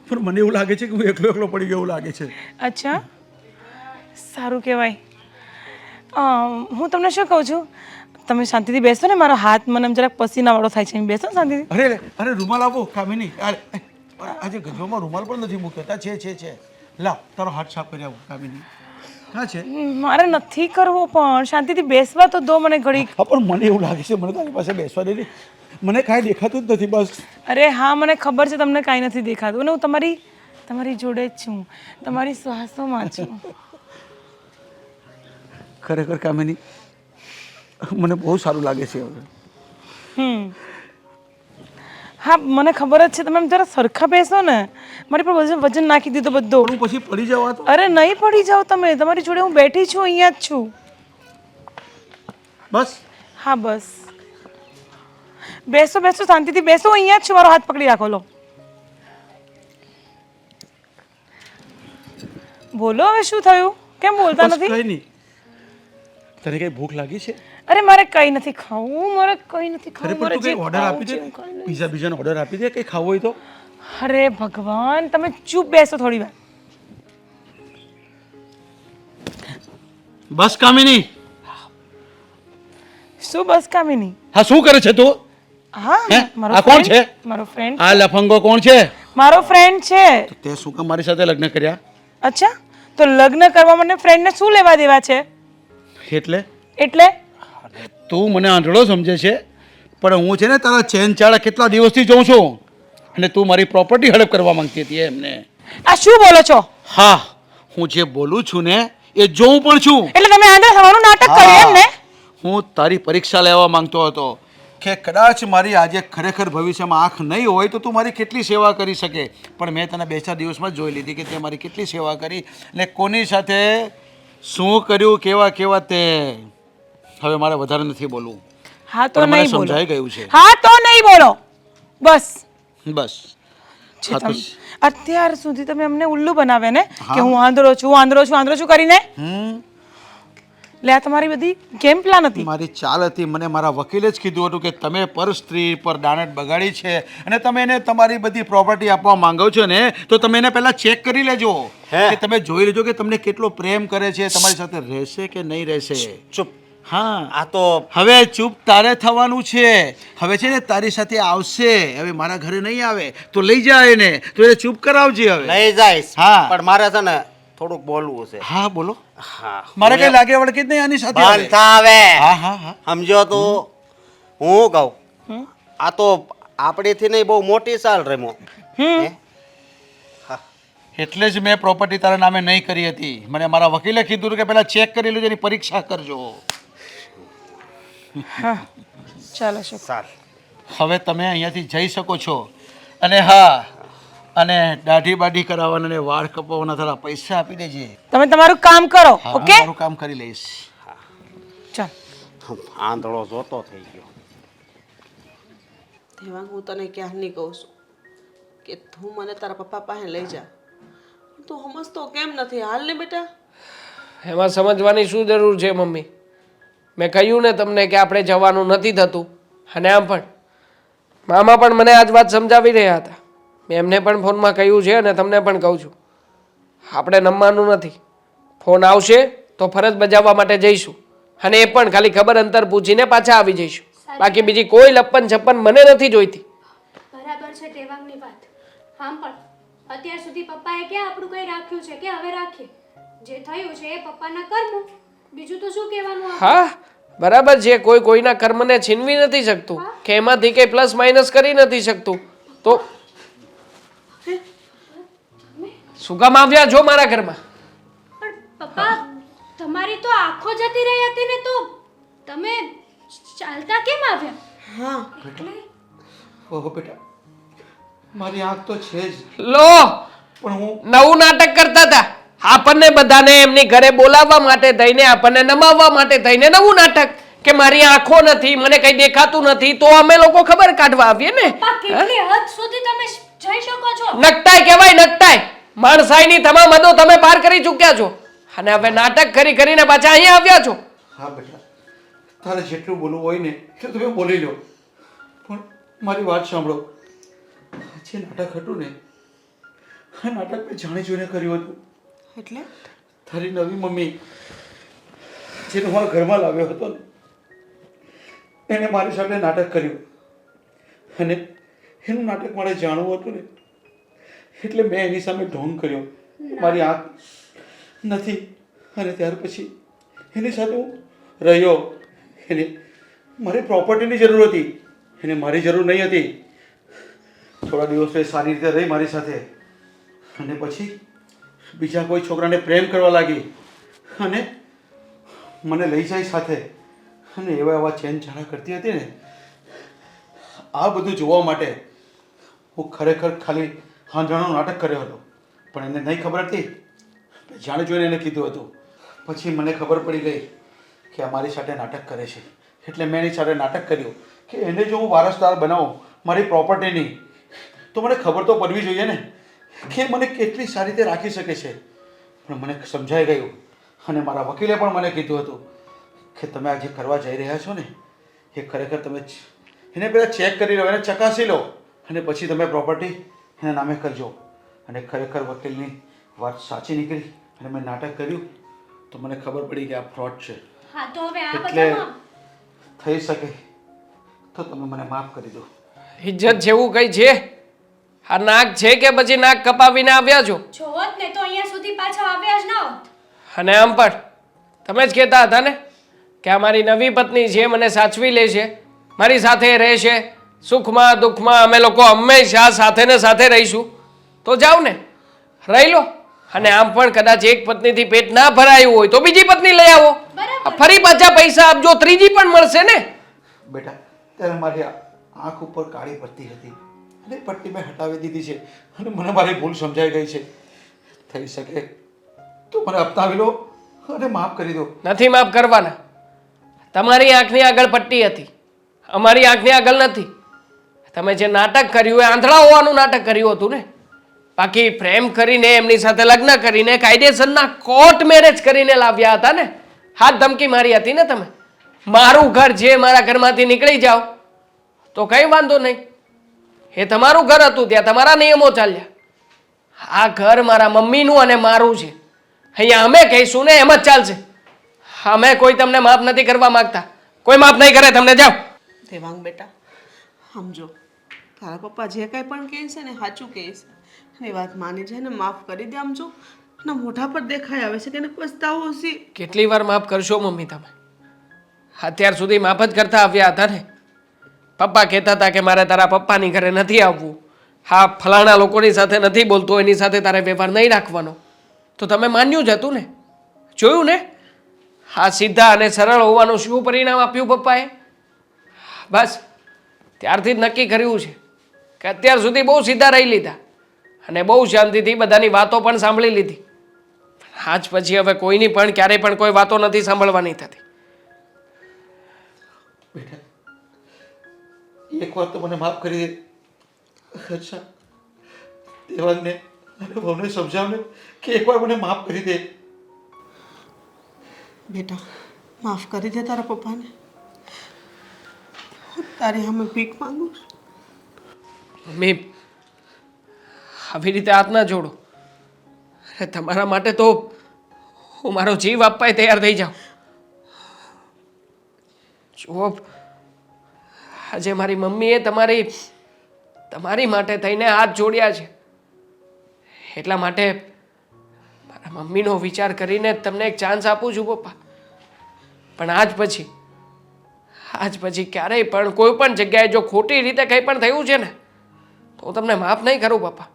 પણ મને એવું લાગે છે કે હું એકલો એકલો પડી ગયો એવું લાગે છે. અચ્છા સારું કહેવાય. હું તમને શું કહું છું, તમે શાંતિથી બેસો ને, મારો હાથ મને આમ જરાક પસીનાવાળો થાય છે. બેસો ને શાંતિથી. અરે રૂમાલ આપો કામિની. આજે ગજવામાં રૂમાલ પણ નથી મૂક્યો. તા છે. લાવ તારો હાથ સાફ કરી આવો કામિની. હા છે. મારે નથી કરવો, પણ શાંતિથી બેસવા તો દો મને ઘડીક. હા પણ મને એવું લાગે છે મને તારી પાસે બેસવા દે. મને કાંઈ દેખાતું જ નથી બસ. અરે હા મને ખબર છે તમને કાંઈ નથી દેખાતું, અને હું તમારી જોડે જ છું, તમારી શ્વાસોમાં છું. ખરેખર કામિની, મને બહુ સારું લાગે છે હવે. હા મને ખબર જ છે, તમે જરા સરખા બેસો ને. મારી પર વજન નાખી દીધો બધો. હું પછી પડી જવા તો? અરે નહીં પડી જાઓ તમે, તમારી જોડે હું બેઠી છું, અહીંયા જ છું. બસ. હા બસ બેસો બેસો, શાંતિથી બેસો, અહીંયા જ છું. મારો હાથ પકડી રાખો. લો બોલો હવે શું થયું? કેમ બોલતા બસ નથી? કંઈ નહીં. તને કઈ ભૂખ લાગી છે? અરે મારે કંઈ નથી ખાવું, મારે કંઈ નથી અરે ખાવું. પણ તું કઈ ઓર્ડર આપી દે, પીઝા બીજાનો ઓર્ડર આપી દે, કઈ ખાવું હોય તો. અરે ભગવાન, તમે ચૂપ બેસો થોડી વાર. બસ કામિની. શું બસ કામિની? હા શું કરે છે તું? હા હે? મારો આ કોણ friend- છે? મારો ફ્રેન્ડ. આ લફંગો કોણ છે? મારો ફ્રેન્ડ છે. તે શું કામ મારી સાથે લગ્ન કર્યા? અચ્છા, તો લગ્ન કરવા મને ફ્રેન્ડને શું લેવા દેવા છે? એટલે એટલે તું મને આંધળો સમજે છે, પણ હું છે ને તારા ચેન ચાળા કેટલા દિવસથી જોઉં છું, અને તું મારી પ્રોપર્ટી હડપ કરવા માંગતી હતી એમને. આ શું બોલો છો? હા, હું જે બોલું છું ને એ જોઉં પણ છું. એટલે તમે આંધળા થવાનું નાટક કર્યું એમ ને? હું તારી પરીક્ષા લેવા માંગતો હતો કે કદાચ મારી આજે ખરેખર ભવિષ્યમાં આંખ નહીં હોય તો તું મારી કેટલી સેવા કરી શકે. પણ મેં તને 2-4 દિવસમાં જ જોઈ લીધી કે તે મારી કેટલી સેવા કરી ને કોની સાથે શું કર્યું, કેવા કેવા તે. હવે મારે વધારે નથી બોલવું. હા તો પણ મને નહીં બોલો. સમજાઈ ગયું છે. હા તો નહીં બોલો, બસ. બસ. છે હા તો તમે. અત્યાર સુધી તમે અમને ઉલ્લુ બનાવે ને કે હું આંધળો છું કરીને. લે આ તમારી બધી ગેમ પ્લાન હતી. મારી ચાલ હતી. મને મારા વકીલે જ કીધું હતું કે તમે પર સ્ત્રી પર દાનત બગાડી છે અને તમે એને તમારી બધી પ્રોપર્ટી આપવા માંગો છો ને, તો તમે એને પહેલા ચેક કરી લેજો કે તમે જોઈ લેજો કે તમને કેટલો પ્રેમ કરે છે, તમારી સાથે રહેશે કે નહીં રહેશે. ચૂપ. હા, આ તો હવે ચૂપ તારે થવાનું છે. હવે છે ને તારી સાથે આવશે. હવે મારા ઘરે નહીં આવે તો લઈ જાય એને, તો એને ચૂપ કરાવજે હવે. લઈ જઈશ. હા. પણ મારે છે ને થોડુંક બોલવું છે. હા બોલો. હા. મારે કઈ લાગે વળગે જ નહીં આની સાથે હવે. બંધ થાવે. હા હા હા. સમજો તું? હું કહું આ તો આપણીથી નહીં બહુ મોટી ચાલ રમ્યો. હે? એટલે જ મેં પ્રોપર્ટી તારા નામે નહીં કરી હતી. મને મારા વકીલે કીધું કે પહેલા ચેક કરી લેજો, એની પરીક્ષા કરજો. હા ચાલો શુક ચાલ હવે તમે અહીંયાથી જઈ શકો છો. અને હા, અને દાઢી બાઢી કરાવવાના અને વાળ કપાવવાના થોડા પૈસા આપી દેજે. તમે તમારું કામ કરો. હા, ઓકે મારું કામ કરી લઈશ. ચાલ. આંધળો જોતો થઈ ગયો. દેવાંગ, હું તને ક્યારની કહું છું કે તું મને તારા પપ્પા પાસે લઈ જા. તું સમજતો કેમ નથી? હાલ ને બેટા. એમાં સમજવાની શું જરૂર છે મમ્મી? મેં કહ્યું ને તમને કે આપણે જવાનું નથી થતું. અને આમ પણ મામા પણ મને આજ વાત સમજાવી રહ્યા હતા. મેં એમને પણ ફોનમાં કહ્યું છે અને તમને પણ કહું છું, આપણે નમવાનું નથી. ફોન આવશે તો ફરજ બજાવવા માટે જઈશું, અને એ પણ ખાલી ખબર અંતર પૂછીને પાછા આવી જઈશું. બાકી બીજી કોઈ લપ્પન છપ્પન મને નથી જોઈતી. બરાબર છે દેવાંગની વાત. આમ પણ અત્યાર સુધી પપ્પાએ ક્યાં આપણું કંઈ રાખ્યું છે કે હવે રાખીએ? જે થયું છે એ પપ્પાના કર્મ. બીજું તો શું કહેવાનું આપણે? હા બરાબર છે, કોઈ કોઈના કર્મને છીનવી નથી શકતું કે એમાંથી કંઈ પ્લસ માઇનસ કરી નથી શકતું. તો શું કામ આવ્યા છો મારા ઘરમાં? પણ પપ્પા, તમારી તો આંખો જતી રહી હતી ને, તો તમે ચાલતા કેમ આવ્યા? હા, એટલે ઓહો બેટા, મારી આંખ તો છે જ, લો પણ હું નવું નાટક કરતા હતા. આપણને બધાને એમની ઘરે બોલાવવા માટે થઈને, આપણને નમાવવા માટે થઈને નવું નાટક કે મારી આંખો નથી, મને કઈ દેખાતું નથી, તો અમે લોકો ખબર કાઢવા આવીએ ને. પપ્પા, કેટલી હદ સુધી તમે જઈ શકો છો? નકટાઈ કહેવાય, નકટાઈ. માણસાઈની તમામ હદો તમે પાર કરી ચૂક્યા છો, અને હવે નાટક કરી કરીને પાછા અહીંયા આવ્યા છો. હા બેટા, તારે જેટલું બોલવું હોય ને એટલું તમે બોલી લો, પણ મારી વાત સાંભળો. જે નાટક હતું ને, આ નાટક મેં જાણી જોઈને કર્યું હતું. એટલે તારી નવી મમ્મી જેને મારા ઘરમાં લાવ્યો હતો ને, એને મારી સાથે નાટક કર્યું, અને એનું નાટક મારે જાણવું હતું ને, એટલે મેં એની સામે ઢોંગ કર્યો. મારી આંખ નથી, અને ત્યાર પછી એની સાથે હું રહ્યો. એને મારી પ્રોપર્ટીની જરૂર હતી, એને મારી જરૂર નહીં હતી. થોડા દિવસ એ સારી રીતે રહી મારી સાથે, અને પછી બીજા કોઈ છોકરાને પ્રેમ કરવા લાગી, અને મને લઈ જાય સાથે, અને એવા એવા ચેન ચાળા કરતી હતી ને. આ બધું જોવા માટે હું ખરેખર ખાલી આંધળાનું નાટક કર્યો હતો, પણ એને નહીં ખબર હતી. જાણી જોઈને એને કીધું હતું. પછી મને ખબર પડી ગઈ કે આ મારી સાથે નાટક કરે છે, એટલે મેં એની સાથે નાટક કર્યું કે એને જો હું વારસદાર બનાવું મારી પ્રોપર્ટીની, તો મને ખબર તો પડવી જોઈએ ને કે મને કેટલી સારી રીતે રાખી શકે છે. પણ મને સમજાઈ ગયું, અને મારા વકીલે પણ મને કીધું હતું કે તમે આ જે કરવા જઈ રહ્યા છો ને, એ ખરેખર તમે એને પહેલાં ચેક કરી લો, એને ચકાસી લો, અને પછી તમે પ્રોપર્ટી એના નામે કરજો. અને ખરેખર વકીલની વાત સાચી નીકળી, અને મેં નાટક કર્યું તો મને ખબર પડી કે આ ફ્રોડ છે. હા, તો હવે આ એટલે બધામાં થઈ શકે તો તમે મને માફ કરી દો. ઇજ્જત જેવું કઈ છે? આ નાક છે કે પછી નાક કપાવીને આવ્યા છો? જોવત ને તો અહીંયા સુધી પાછા આવ્યા જ ના હોત. અને આમ પણ તમે જ કહેતા હતા ને કે આ મારી નવી પત્ની છે, મને સાચવી લે છે, મારી સાથે રહેશે, સુખમાં દુઃખમાં અમે લોકો હંમેશા સાથે ને સાથે રહીશું. તો જાઓ ને, રહી લો. અને આમ પણ કદાચ એક પત્નીથી પેટ ના ભરાયું હોય તો બીજી પત્ની લઈ આવો, બરાબર. ફરી પાછા પૈસા આપજો, ત્રીજી પણ મળશે ને. બેટા, ત્યારે મારી આંખ ઉપર કાળી પડતી હતી, અને એ પટ્ટી મેં હટાવી દીધી છે, અને મને મારી ભૂલ સમજાઈ ગઈ છે. થઈ શકે તો મને અપનાવી લો અને માફ કરી દો. નથી માફ કરવાના. તમારી આંખની આગળ પટ્ટી હતી, અમારી આંખની આગળ નથી. તમે જે નાટક કર્યું એ આંધળા હોવાનું નાટક કર્યું હતું ને. બાકી પ્રેમ કરીને એમની સાથે લગ્ન કરીને કાયદેસરના કોર્ટ મેરેજ કરીને લાવ્યા હતા ને. હાથ ધમકી મારી હતી ને તમે. મારું ઘર છે, મારા ઘરમાંથી નીકળી જાઓ તો કંઈ વાંધો નહીં. એ તમારું ઘર હતું, ત્યાં તમારા નિયમો ચાલ્યા. આ ઘર મારા મમ્મીનું અને મારું છે. અહીંયા અમે કહીશું ને એમ જ ચાલશે. અમે કોઈ તમને માફ નથી કરવા માંગતા, કોઈ માફ નહીં કરે તમને. જાઓ. દેવાંગ બેટા, સમજો, તારા પપ્પા જે કાંઈ પણ કહે છે ને સાચું કહે છે. એ વાત માની જાય ને માફ કરી દે. આમ જો એના મોઢા પર દેખાઈ આવે છે કે એને પછતાવો હશે. કેટલી વાર માફ કરશો મમ્મી તમે? અત્યાર સુધી માફ જ કરતા આવ્યા હતા ને. પપ્પા કહેતા હતા કે મારે તારા પપ્પાની ઘરે નથી આવવું, હા ફલાણા લોકોની સાથે નથી બોલતો, એની સાથે તારે વ્યવહાર નહીં રાખવાનો. તો તમે માન્યું જ હતું ને, જોયું ને. હા સીધા અને સરળ હોવાનું શું પરિણામ આપ્યું પપ્પાએ? બસ ત્યારથી જ નક્કી કર્યું છે કે અત્યાર સુધી બહુ સીધા રહી લીધા અને બહુ શાંતિથી બધાની વાતો પણ સાંભળી લીધી. આજ પછી હવે કોઈની પણ ક્યારેય પણ કોઈ વાતો નથી સાંભળવાની થતી. બેટા એકવાર તો મને માફ કરી દે. અચ્છા દેવાંગને અને બહુને સમજાવને કે એકવાર મને માફ કરી દે. બેટા માફ કરી દે તારા પપ્પાને. હું તારી સામે ભીખ માંગુ છું. મમ્મી આવી રીતે હાથ ના જોડો. અરે તમારા માટે તો હું મારો જીવ આપવાય તૈયાર થઈ જાઉં. જુઓ આજે મારી મમ્મીએ તમારી માટે થઈને હાથ જોડ્યા છે એટલા માટે મારા મમ્મીનો વિચાર કરીને તમને એક ચાન્સ આપું છું પપ્પા. પણ આજ પછી ક્યારેય પણ કોઈ પણ જગ્યાએ જો ખોટી રીતે કંઈ પણ થયું છે ને તો હું તમને માફ નહીં કરું પપ્પા.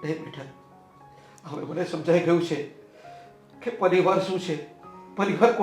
નહીં બેટા હવે મને સમજાઈ ગયું છે કે પરિવાર શું છે. પરિવાર